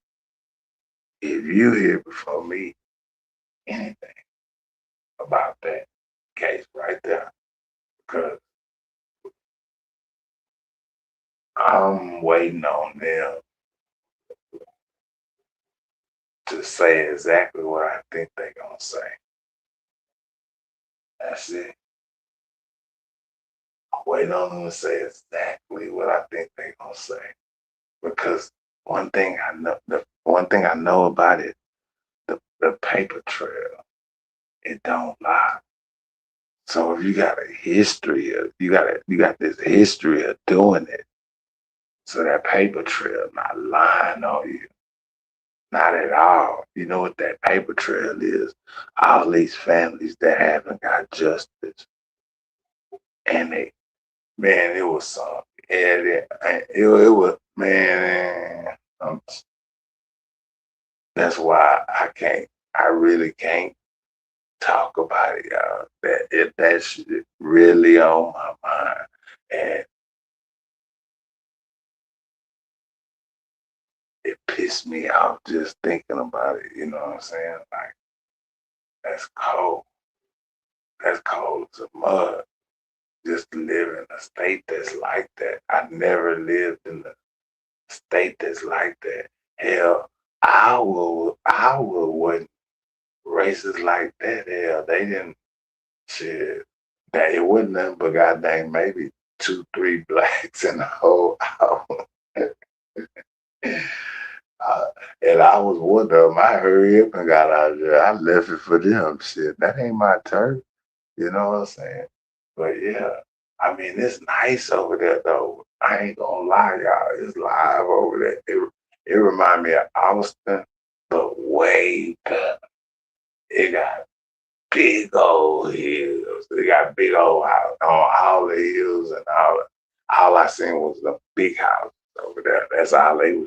if you hear before me anything about that case right there. Because I'm waiting on them to say exactly what I think they're gonna say. That's it. I'm waiting on them to say exactly what I think they're gonna say. Because the one thing I know about it, the paper trail, it don't lie. So if you got a history of you got this history of doing it, so that paper trail not lying on you. Not at all. You know what that paper trail is? All these families that haven't got justice. And man, it was something. It was, man, that's why I really can't talk about it, y'all. That's really on my mind. And it pissed me off just thinking about it. You know what I'm saying? Like, that's cold. That's cold as a mud. Just to live in a state that's like that. I never lived in a state that's like that. Hell, Iowa wasn't racist like that. Hell, they didn't shit. That it wasn't nothing but goddamn maybe two, three blacks in the whole Iowa. Uh, and I was one of them. I hurried up and got out of there. I left it for them. Shit, that ain't my turf. You know what I'm saying? But yeah, I mean, it's nice over there though. I ain't gonna lie, y'all. It's live over there. It remind me of Austin, but way better. It got big old hills. It got big old house on all the hills and all I seen was the big house over there. That's all they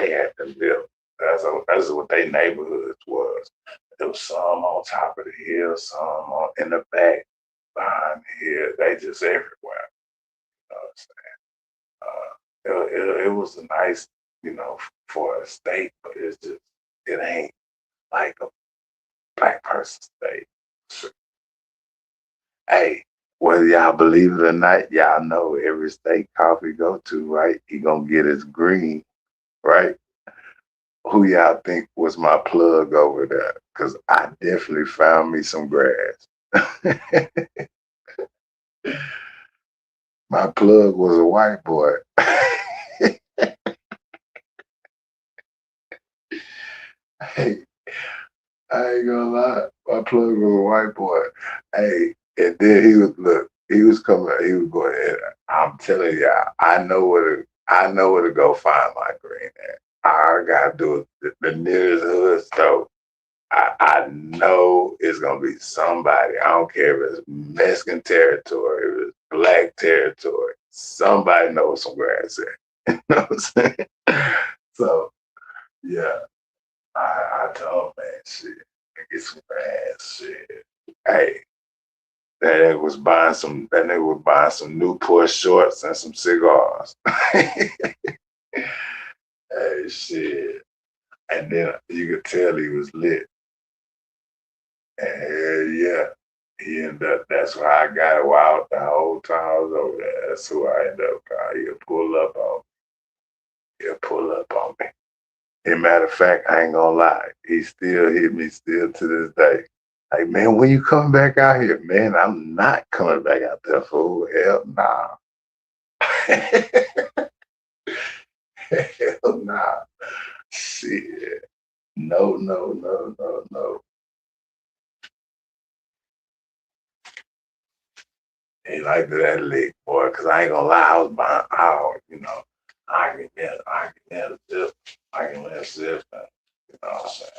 had to build. That's what their neighborhoods was. There was some on top of the hill, some in the back, behind the hill. They just everywhere. You know what I'm saying? It was a nice, for a state, but it's just it ain't like a black person state. So, hey, whether y'all believe it or not, y'all know every state coffee go to, right? He gonna get his green, right? Who y'all think was my plug over there? Because I definitely found me some grass. My plug was a white boy. Hey, I ain't gonna lie. My plug was a white boy. Hey, and then he was coming, he was going, I'm telling y'all, I know where to go find my green at. All I gotta do is the nearest hood store. I know it's gonna be somebody. I don't care if it's Mexican territory, if it's black territory. Somebody knows some grass there. You know what I'm saying? So yeah, I told man shit. Get some grass shit. Hey, that nigga was buying some Newport shorts and some cigars. Hey shit. And then you could tell he was lit. And yeah, he ended up. That's why I got it wild the whole time I was over there. That's who I ended up. He'll pull up on me. He'll pull up on me. As a matter of fact, I ain't gonna lie. He still hit me still to this day. Like, man, when you coming back out here? Man, I'm not coming back out there, fool. Hell nah. Hell nah. Shit. No, no, no, no, no. He liked that lick, boy, because I ain't gonna lie, I was behind out, I can get a zip. I can let zip, you know what I'm saying?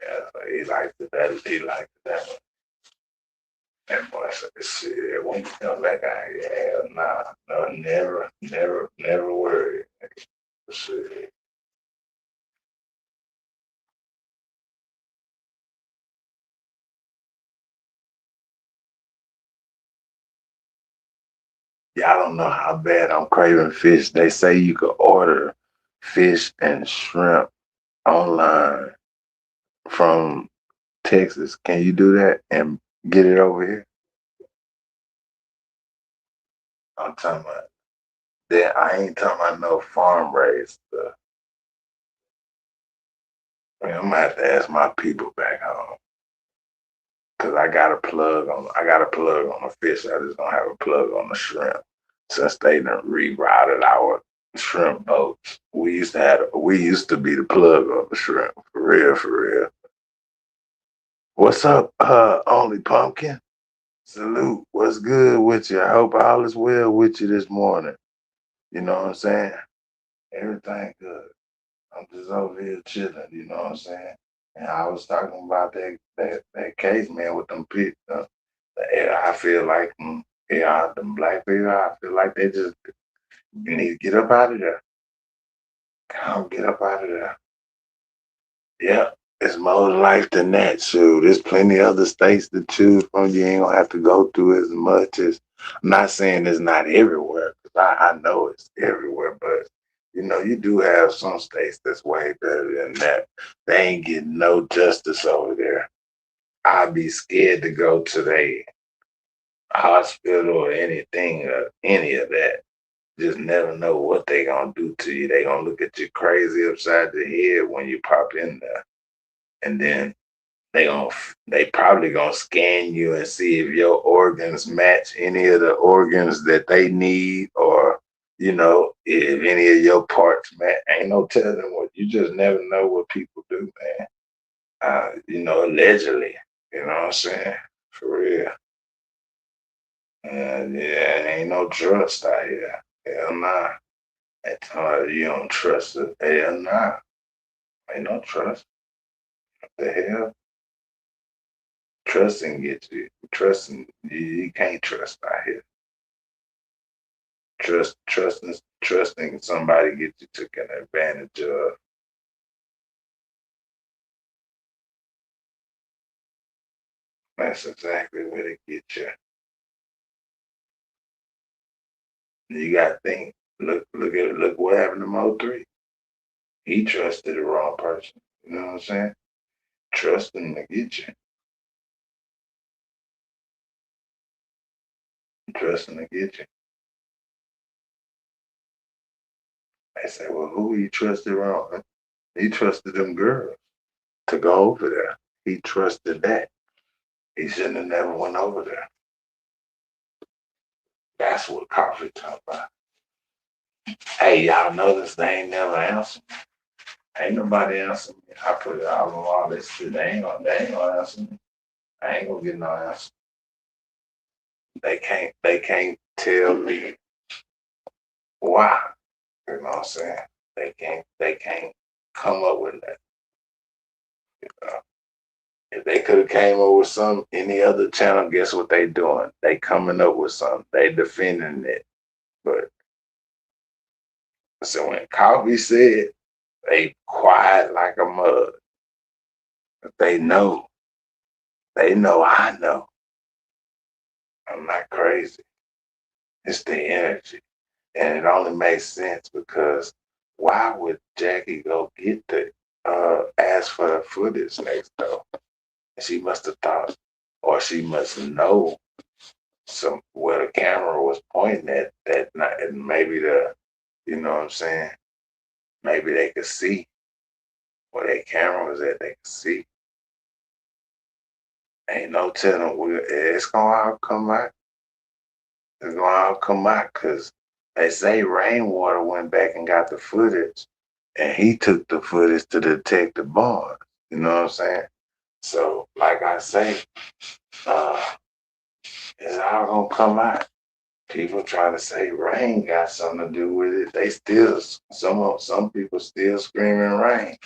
Yeah, so he liked that one. That boy said, shit, when you come back out here, hell nah, no, never, never, never worry. Shit. Y'all don't know how bad I'm craving fish. They say you could order fish and shrimp online from Texas. Can you do that and get it over here? I'm talking about that. I ain't talking about no farm raised stuff. Man, I'm gonna have to ask my people back home because I got a plug on the fish. I just don't have a plug on the shrimp since they done rerouted our shrimp boats. We used to be the plug on the shrimp for real, for real. What's up, Only Pumpkin? Salute. What's good with you? I hope all is well with you this morning. You know what I'm saying? Everything good. I'm just over here chilling, you know what I'm saying? And I was talking about that case, man, with them people. I feel like, yeah, them black people, I feel like they just need to get up out of there. Come get up out of there. Yeah, it's more life than that, shoot. There's plenty other states to choose from. You ain't gonna have to go through as much as. I'm not saying it's not everywhere, because I know it's everywhere, but you do have some states that's way better than that. They ain't getting no justice over there. I'd be scared to go to the hospital or anything, any of that. just never know what they gonna do to you. They gonna look at you crazy upside the head when you pop in there, and then they probably gonna scan you and see if your organs match any of the organs that they need, or if any of your parts match. Ain't no telling what. You just never know what people do, man. Allegedly. You know what I'm saying? For real. And yeah, ain't no trust out here. Hell nah. They tell you don't trust it. Hell nah. Ain't no trust. What the hell? Trusting gets you. You can't trust out here. Trusting somebody gets you taken advantage of. That's exactly what it gets you. You gotta think. Look what happened to Mo3. He trusted the wrong person. You know what I'm saying? Trusting to get you. Trusting to get you. They say, well, who he trusted wrong? He trusted them girls to go over there. He trusted that. He shouldn't have never went over there. That's what Coffee talking about. Hey, y'all notice they ain't never answered me. Ain't nobody answer me. I put it out on all this shit. They ain't gonna answer me. I ain't gonna get no answer. They can't tell me why. You know what I'm saying? They can't come up with that. You know? If they could have came up with any other channel, guess what they doing? They coming up with something. They defending it. But so when Coffee said, they quiet like a mug. They know. They know I know. I'm not crazy. It's the energy. And it only makes sense because why would Jackie go get ask for the footage next door? She must have thought, or she must know where the camera was pointing at that night, and maybe you know what I'm saying? Maybe they could see where that camera was at. They could see. Ain't no telling. It's gonna all come out. It's gonna all come out because they say Rainwater went back and got the footage, and he took the footage to Detective Barnes. You know what I'm saying? So, like I say, it's all gonna come out. People trying to say Rain got something to do with it. They still some people still screaming Rain.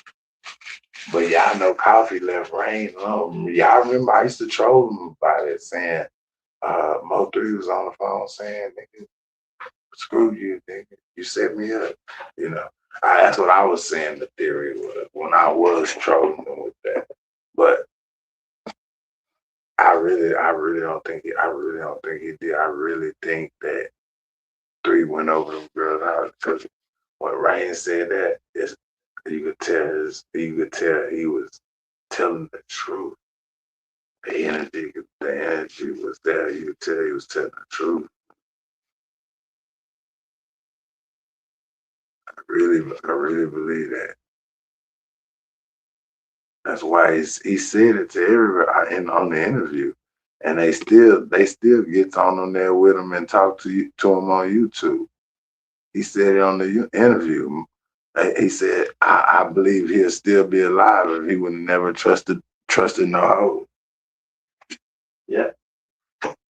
But y'all know Coffee left Rain alone. Y'all remember I used to troll him about it, saying Mo3 was on the phone saying, nigga, screw you, nigga. You set me up. You know. That's what I was saying the theory was when I was trolling him with that. But I really don't think he did. I really think that 3 went over them girls' house because when Rain said that, you could tell he was telling the truth. The energy was there. You could tell he was telling the truth. I really believe that. That's why he said it to everybody on the interview, and they still gets on there with him and talk to him on YouTube. He said it on the interview. He said, I believe he'll still be alive if he would never trusted no hoe. Yeah.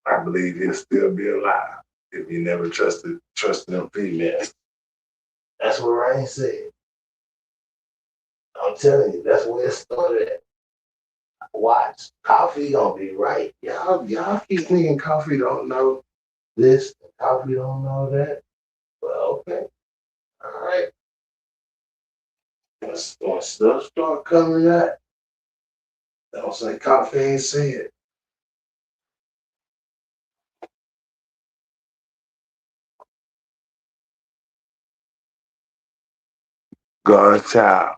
I believe he'll still be alive if he never trusted them females. That's what Rain said. I'm telling you, that's where it started at. Watch. Coffee gonna be right. Y'all keep thinking Coffee don't know this, Coffee don't know that. Well, okay. All right. When stuff start coming out, don't say Coffee ain't say it. God's child.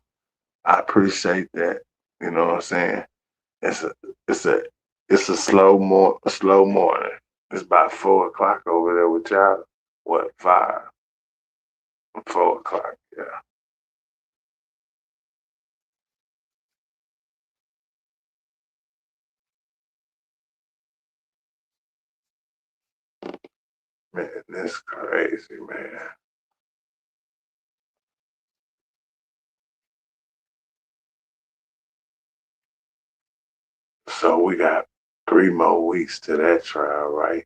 I appreciate that. You know what I'm saying? It's a it's a it's a slow morning. It's about 4 o'clock over there with y'all. What, 5? 4 o'clock, yeah. Man, that's crazy, man. So we got 3 more weeks to that trial, right?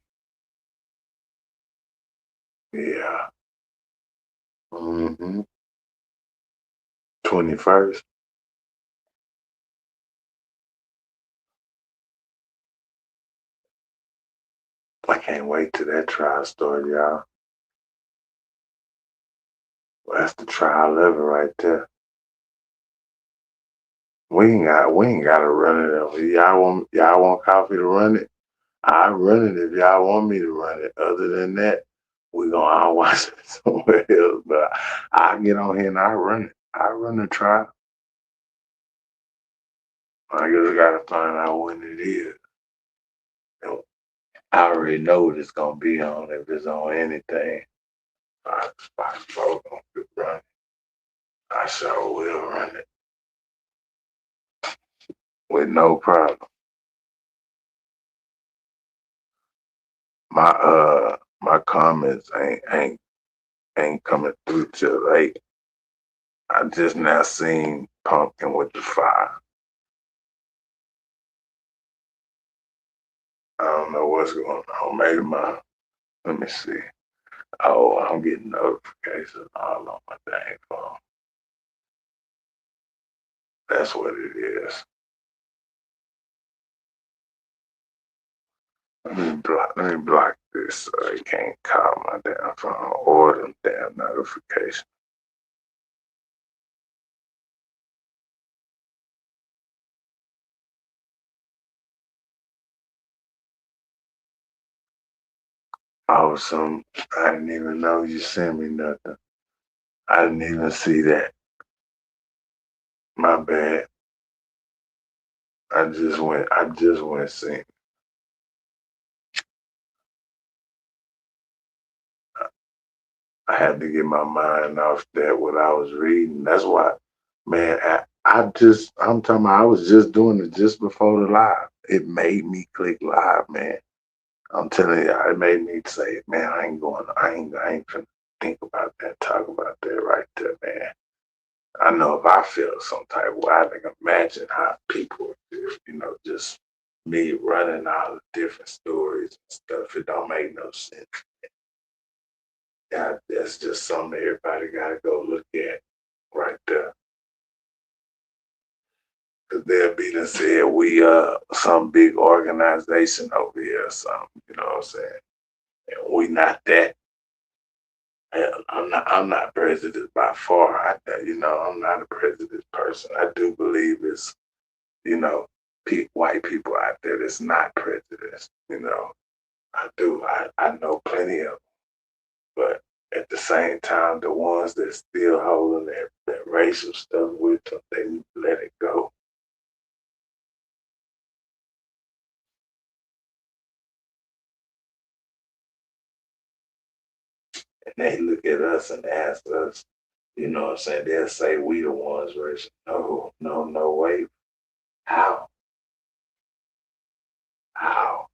Yeah. 21st. I can't wait till that trial start, y'all. Well, that's the trial level right there. We ain't gotta run it over. Y'all want coffee to run it? I run it if y'all want me to run it. Other than that, we gonna I'll watch it somewhere else. But I get on here and I run it. I run the trial. I just gotta find out when it is. And I already know what it's gonna be on if it's on anything. I vote on it run. I sure will run it with no problem. My comments ain't coming through till late. I just now seen Pumpkin with the fire. I don't know what's going on. Maybe let me see. Oh, I'm getting notifications all on my dang phone. That's what it is. Let me block this so they can't call my damn phone or them damn notifications. Awesome. I didn't even know you sent me nothing. I didn't even see that. My bad. I just went seen. I had to get my mind off that what I was reading. That's why, man, I'm talking about I was just doing it just before the live. It made me click live, man. I'm telling you, it made me say, man, I ain't finna think about that, talk about that right there, man. I know if I feel some type of way, I can imagine how people feel, just me running all the different stories and stuff. It don't make no sense. Yeah, that's just something everybody gotta go look at right there. Cause they'll be done said we some big organization over here or something, you know what I'm saying? And we not that. Hell, I'm not president by far. I'm not a president person. I do believe it's, you know, white people out there that's not presidents, I do. I know plenty of them, but at the same time, the ones that still holding that racial stuff with them, they need to let it go. And they look at us and ask us, you know what I'm saying? They'll say we the ones racial. No, no, no way. How? How?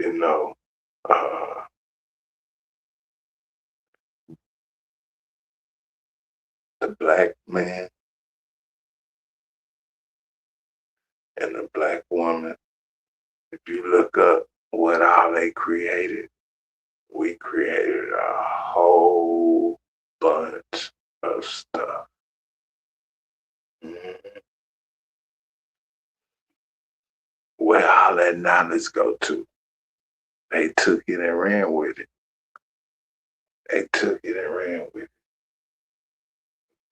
You know, uh, the black man and the black woman, if you look up what all they created, we created a whole bunch of stuff. Mhm. Where all that knowledge go to? They took it and ran with it. They took it and ran with it.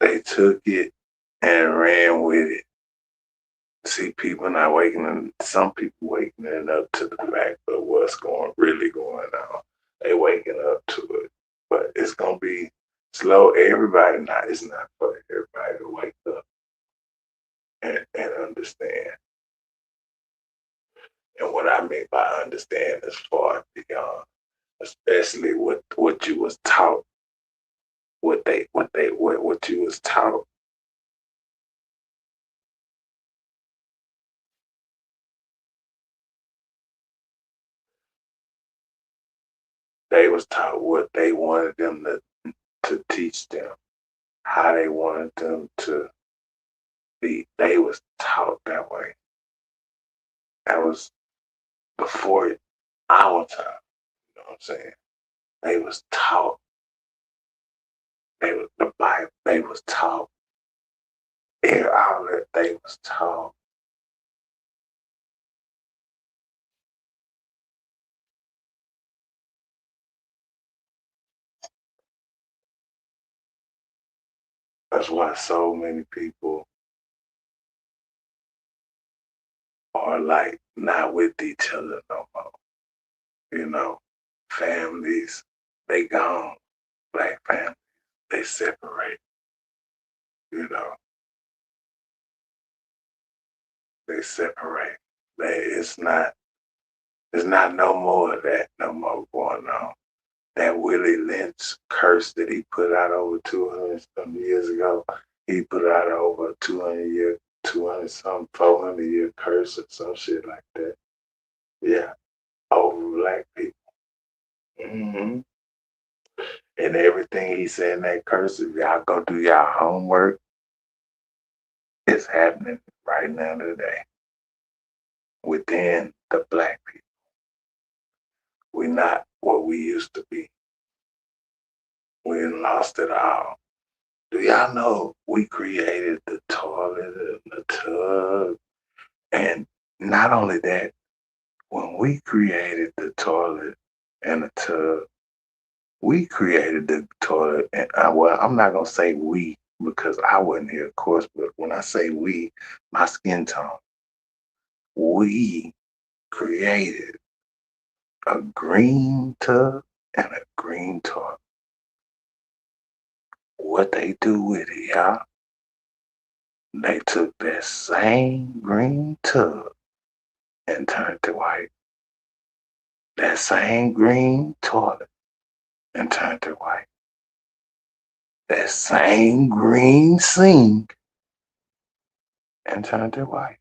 They took it and ran with it. See, people not waking, some people waking up to the fact of what's really going on. They waking up to it, but it's gonna be slow. Everybody not. It's not for everybody to wake up and understand. And what I mean by understand is far beyond, especially what you was taught, what you was taught. They was taught what they wanted them to teach them, how they wanted them to be. They was taught that way. That was before our time. You know what I'm saying? They was taught. They was the Bible. They was taught. Air outlet. They was taught. That's why so many people are like not with each other no more. You know, families, they gone. Black families, they separate. You know, they separate. It's not no more of that no more going on. That Willie Lynch curse that he put out over 200 some years ago, he put out over 200 some 400 year curse or some shit like that. Yeah, over black people. Mm-hmm. And everything he said in that curse, if y'all go do y'all homework, it's happening right now today within the black people. We're not what we used to be. We lost it all. Do y'all know we created the toilet and the tub? And not only that, when we created the toilet and the tub, we created the toilet. And well, I'm not going to say we because I wasn't here, of course, but when I say we, my skin tone, we created a green tub and a green toilet. What they do with it, y'all? They took that same green tub and turned it white. That same green toilet and turned it white. That same green sink and turned it white.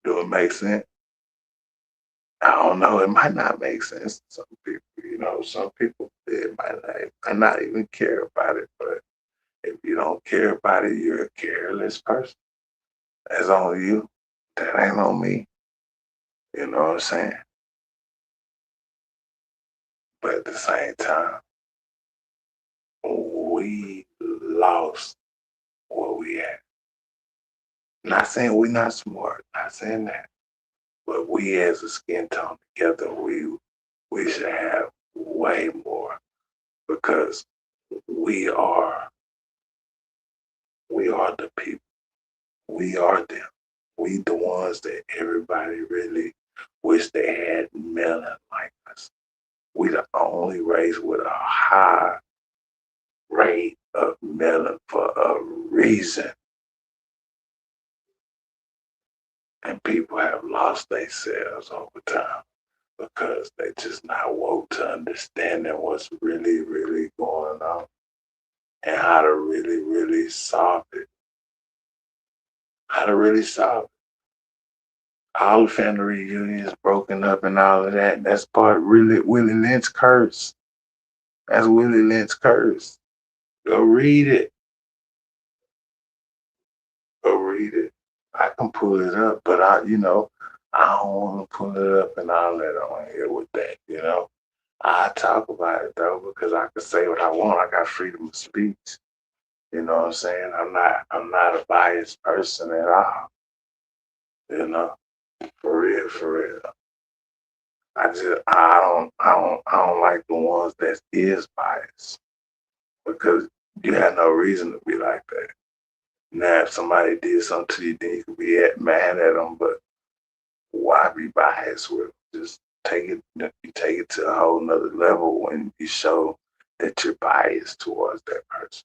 Do it make sense? I don't know. It might not make sense to some people. You know, some people it might not even care about it. But if you don't care about it, you're a careless person. That's on you. That ain't on me. You know what I'm saying? But at the same time, we lost what we had. Not saying we're not smart, not saying that. But we as a skin tone together, we should have way more because we are we are the people. We are them. We the ones that everybody really wish they had melon like us. We the only race with a high rate of melon for a reason. And people have lost themselves over time because they just not woke to understanding what's really, really going on and how to really, really solve it. How to really solve it. All the family reunions broken up and all of that. That's part really Willie Lynch curse. That's Willie Lynch curse. Go read it. Go read it. I can pull it up, but I don't want to pull it up and all that on here with that, I talk about it though because I can say what I want. I got freedom of speech. You know what I'm saying? I'm not a biased person at all. You know, for real, for real. I don't like the ones that is biased because you had no reason to be like that. Now, if somebody did something to you, then you could be mad at them, but why be biased with them? Just you take it to a whole nother level when you show that you're biased towards that person.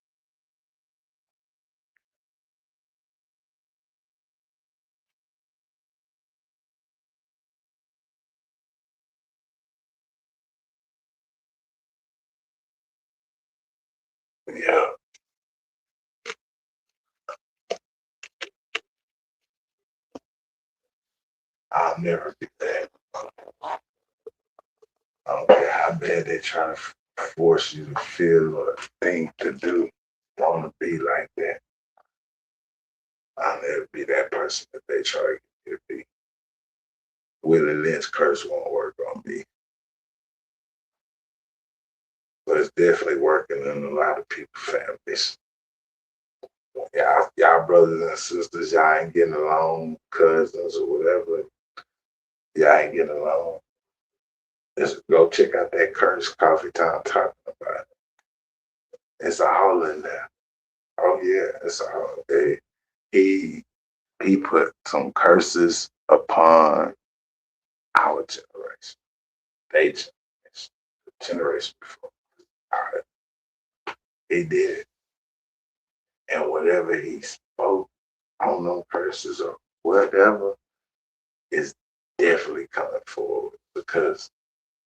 Yeah, I'll never be that. I don't care how bad they try to force you to feel or think to do. Want to be like that. I'll never be that person that they try to get me to be. Willie Lynch curse won't work on me, but it's definitely working in a lot of people's families. Y'all brothers and sisters, y'all ain't getting along, cousins or whatever. Y'all ain't getting along. Just go check out that curse Coffee Time talking about it. It's all in there. Oh yeah, it's all. He he put some curses upon our generation, they generation, the generation before. Our, he did it, and whatever he spoke on them curses or whatever is definitely coming forward because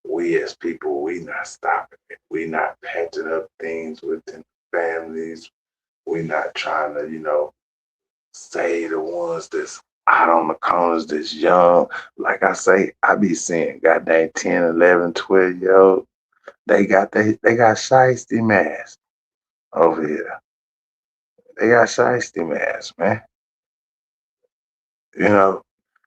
we as people, we not stopping it. We not patching up things within families. We not trying to, say the ones that's out on the corners that's young. Like I say, I be seeing goddamn 10, 11, 12-year old. They got shiesty masks over here. They got shiesty masks, man. You know,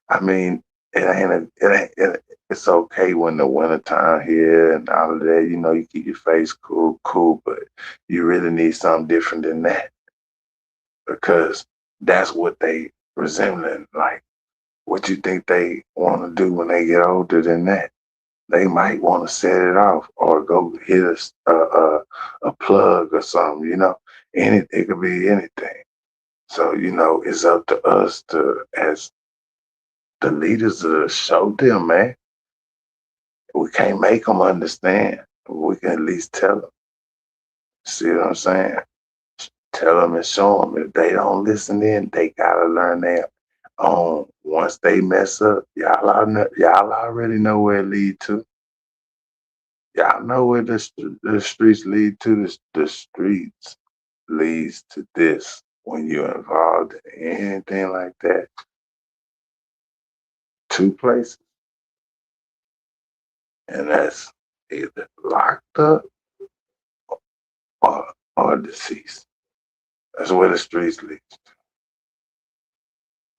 I mean, it's okay when the wintertime here and all of that, you keep your face cool, but you really need something different than that because that's what they resembling. Like, what you think they want to do when they get older than that? They might want to set it off or go hit a plug or something, it could be anything. So, it's up to us to, as the leaders, to show them, man. We can't make them understand. We can at least tell them. See what I'm saying? Tell them and show them. If they don't listen in, they gotta learn their own. Once they mess up, y'all already know where it lead to. Y'all know where the streets lead to. The streets leads to this. When you're involved in anything like that, two places, and that's either locked up or deceased. That's where the streets lead.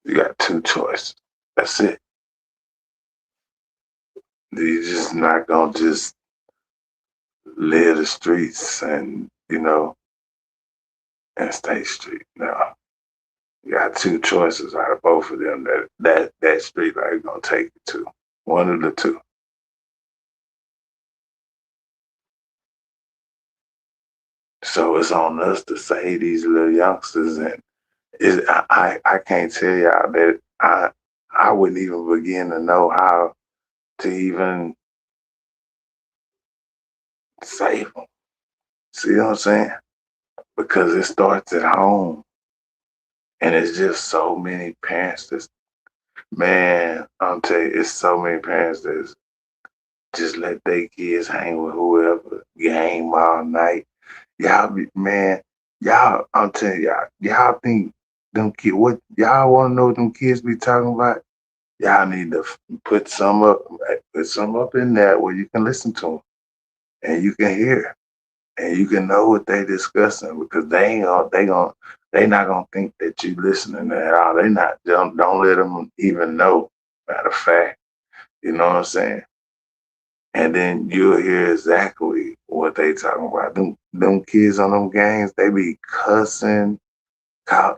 You got two choices. That's it. You're just not gonna just live the streets and and stay street. No, you got two choices out of both of them that street life gonna take you to. One of the two. So it's on us to save these little youngsters, and I can't tell y'all that I wouldn't even begin to know how to even save them. See what I'm saying? Because it starts at home, and it's just so many parents that's, man, I'm telling you, it's so many parents that just let their kids hang with whoever, game all night. Man, I'm telling y'all think them kids, what y'all want to know what them kids be talking about? Y'all need to put some up in there where you can listen to them and you can hear and you can know what they discussing because they not gonna think that you listening at all. They not don't let them even know. Matter of fact, you know what I'm saying? And then you'll hear exactly what they talking about. Them kids on them games, they be cussing,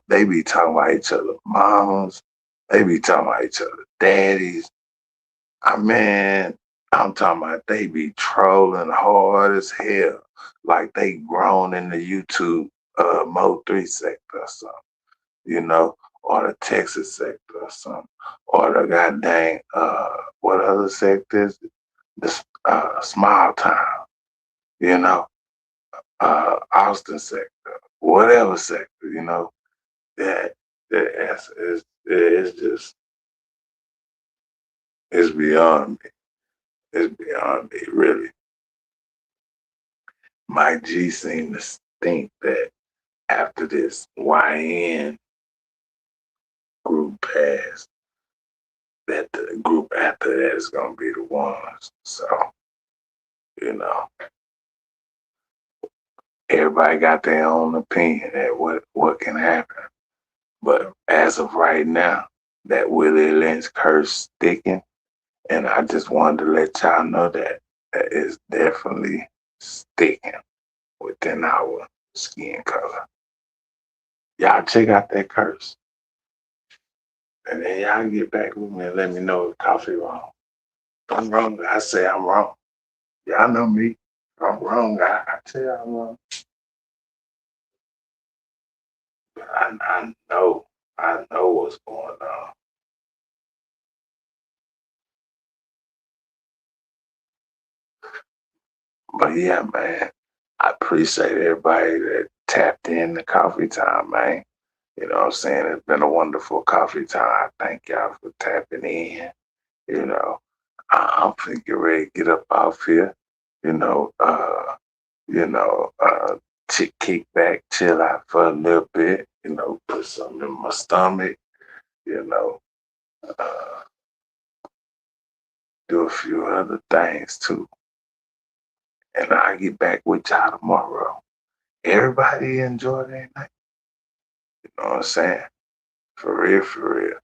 they be talking about each other mamas, they be talking about each other daddies. Man, I'm talking about they be trolling hard as hell, like they grown in the YouTube Mo 3 sector or something, or the Texas sector or something, or the goddamn what other sectors? The small town, you know, Austin sector, whatever sector, that it's just it's beyond me. It's beyond me, really. Mike G seen this. think that after this YN group passed, that the group after that is gonna be the ones. So, you know, everybody got their own opinion at what can happen. But as of right now, that Willie Lynch curse sticking, and I just wanted to let y'all know that that is definitely sticking within our skin color. Y'all check out that curse. And then y'all get back with me and let me know if coffee wrong. If I'm wrong, I say I'm wrong. Y'all know me. If I'm wrong, I tell you I'm wrong. But I know what's going on. But yeah, man, I appreciate everybody that tapped in the coffee time, man. You know what I'm saying? It's been a wonderful coffee time. I thank y'all for tapping in. You know, I'm finna get ready to get up off here. You know, you know, kick back, chill out for a little bit. You know, put something in my stomach. You know, uh, do a few other things too, and I'll get back with y'all tomorrow. Everybody enjoy their night. You know what I'm saying? For real, for real.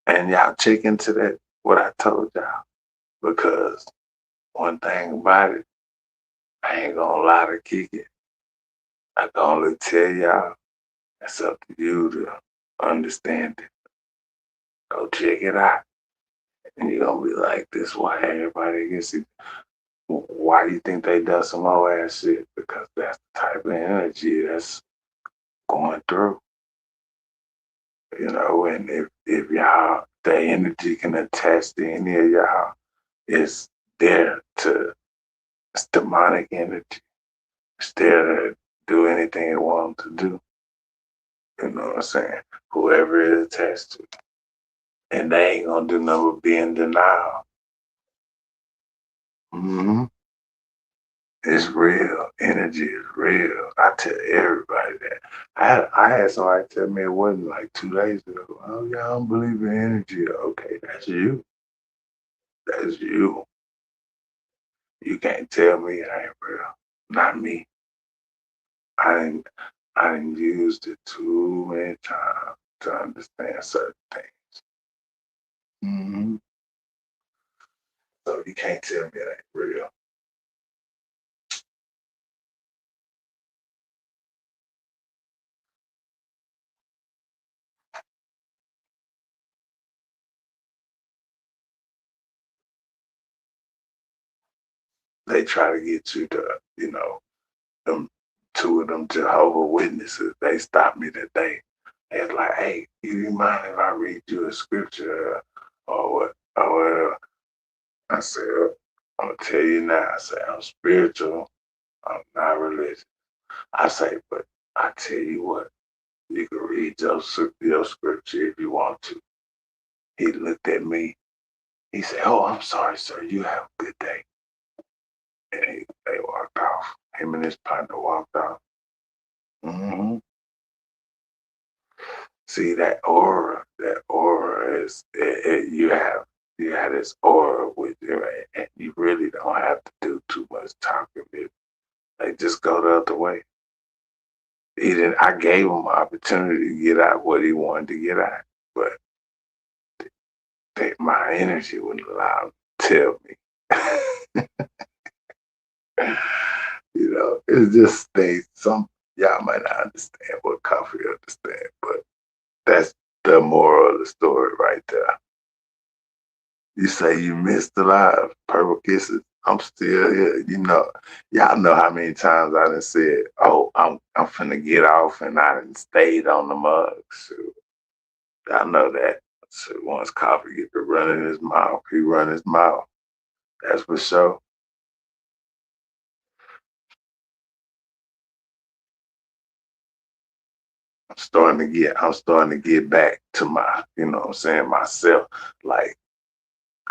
And y'all check into that, what I told y'all. Because one thing about it, I ain't gonna lie to kick it. I can only tell y'all, it's up to you to understand it. Go check it out. And you're gonna be like, this why everybody gets it. Why do you think they done some old ass shit? Because that's the type of energy that's going through. You know, and if y'all, the energy can attach to any of y'all, it's there to, it's demonic energy. It's there to do anything it wants to do. You know what I'm saying? Whoever it is attached to. And they ain't gonna do nothing but be in denial. Mm-hmm. It's real. Energy is real. I tell everybody that. I had somebody tell me it wasn't like 2 days ago. Oh, yeah, I don't believe in energy. Okay, that's you. That's you. You can't tell me it ain't real. Not me. I didn't I didn't used it too many times to understand certain things. Mm-hmm. So you can't tell me it ain't real. They try to get you to, them two of them Jehovah Witnesses. They stopped me today. They was like, "Hey, you mind if I read you a scripture or what or whatever?" I said, "I'm gonna tell you now." I said, "I'm spiritual. I'm not religious." I say, "But I tell you what, you can read your scripture if you want to." He looked at me. He said, "Oh, I'm sorry, sir. You have a good day." And they walked off. Him and his partner walked off. Mm-hmm. See that aura is you have this aura with you, and you really don't have to do too much talking. Like just go the other way. He didn't. I gave him an opportunity to get out what he wanted to get out, but my energy wouldn't allow him to tell me. It's just things. Some y'all might not understand what coffee understand, but that's the moral of the story right there. You say you missed a lot of purple kisses. I'm still here. Y'all know how many times I done said, "Oh, I'm finna get off," and I done stayed on the mug. So I know that. So once coffee get to running his mouth, he run his mouth. That's for sure. I'm starting to get back to my, you know what I'm saying, myself. Like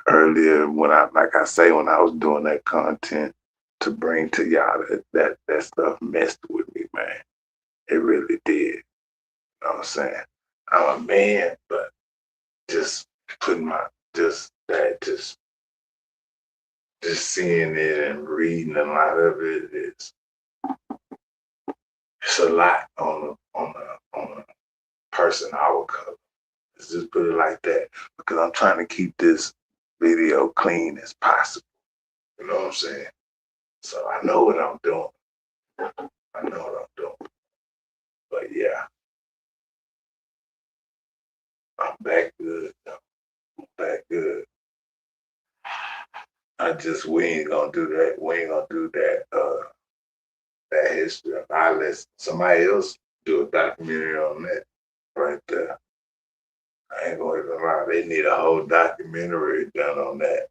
earlier when like I say, when I was doing that content to bring to y'all that stuff messed with me, man. It really did. You know what I'm saying? I'm a man, but just putting my just that just seeing it and reading a lot of it is it's a lot on a person our color. Let's just put it like that. Because I'm trying to keep this video clean as possible. You know what I'm saying? So I know what I'm doing. I know what I'm doing. But yeah, I'm back good. I'm back good. We ain't gonna do that. We ain't gonna do that that history. I let somebody else do a documentary on that right there. I ain't gonna even lie. They need a whole documentary done on that.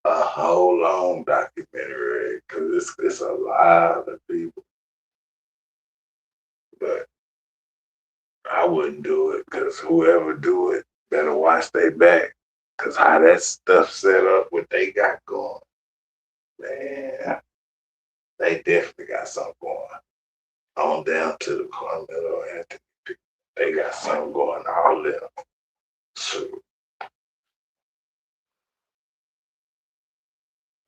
A whole long documentary because it's a lot of people. But I wouldn't do it because whoever do it better watch their back. Cause how that stuff set up, what they got going, man, they definitely got something going on down to the Carmelo Anthony. They got something going all there. So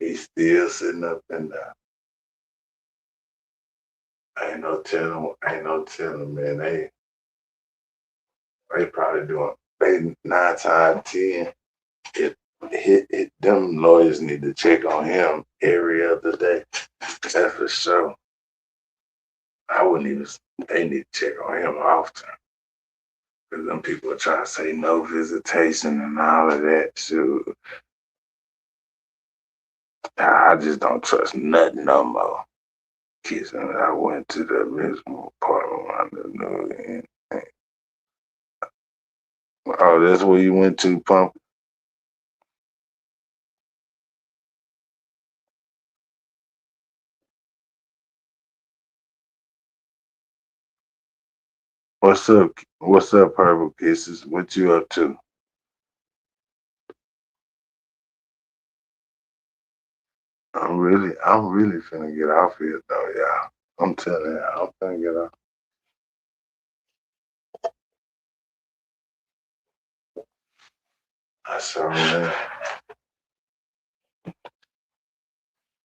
he's still sitting up in there. Ain't no telling, man. They probably doing they 9 times 10. Them lawyers need to check on him every other day. That's for sure. I wouldn't even. They need to check on him often. Because them people are trying to say no visitation and all of that. Shoot, I just don't trust nothing no more. Kissing. I went to the miserable apartment around the new. Oh, that's where you went to, Pump. What's up? What's up, Purple Kisses? What you up to? I'm really finna get off here though, y'all. I'm telling you, I'm finna get off. I saw man.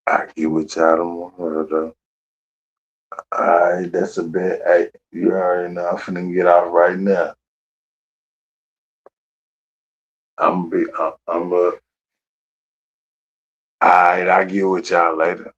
I get with y'all tomorrow though. Alright, that's a bet. Hey, you already know I'm finna get off right now. I'm up. Alright, I'll get with y'all later.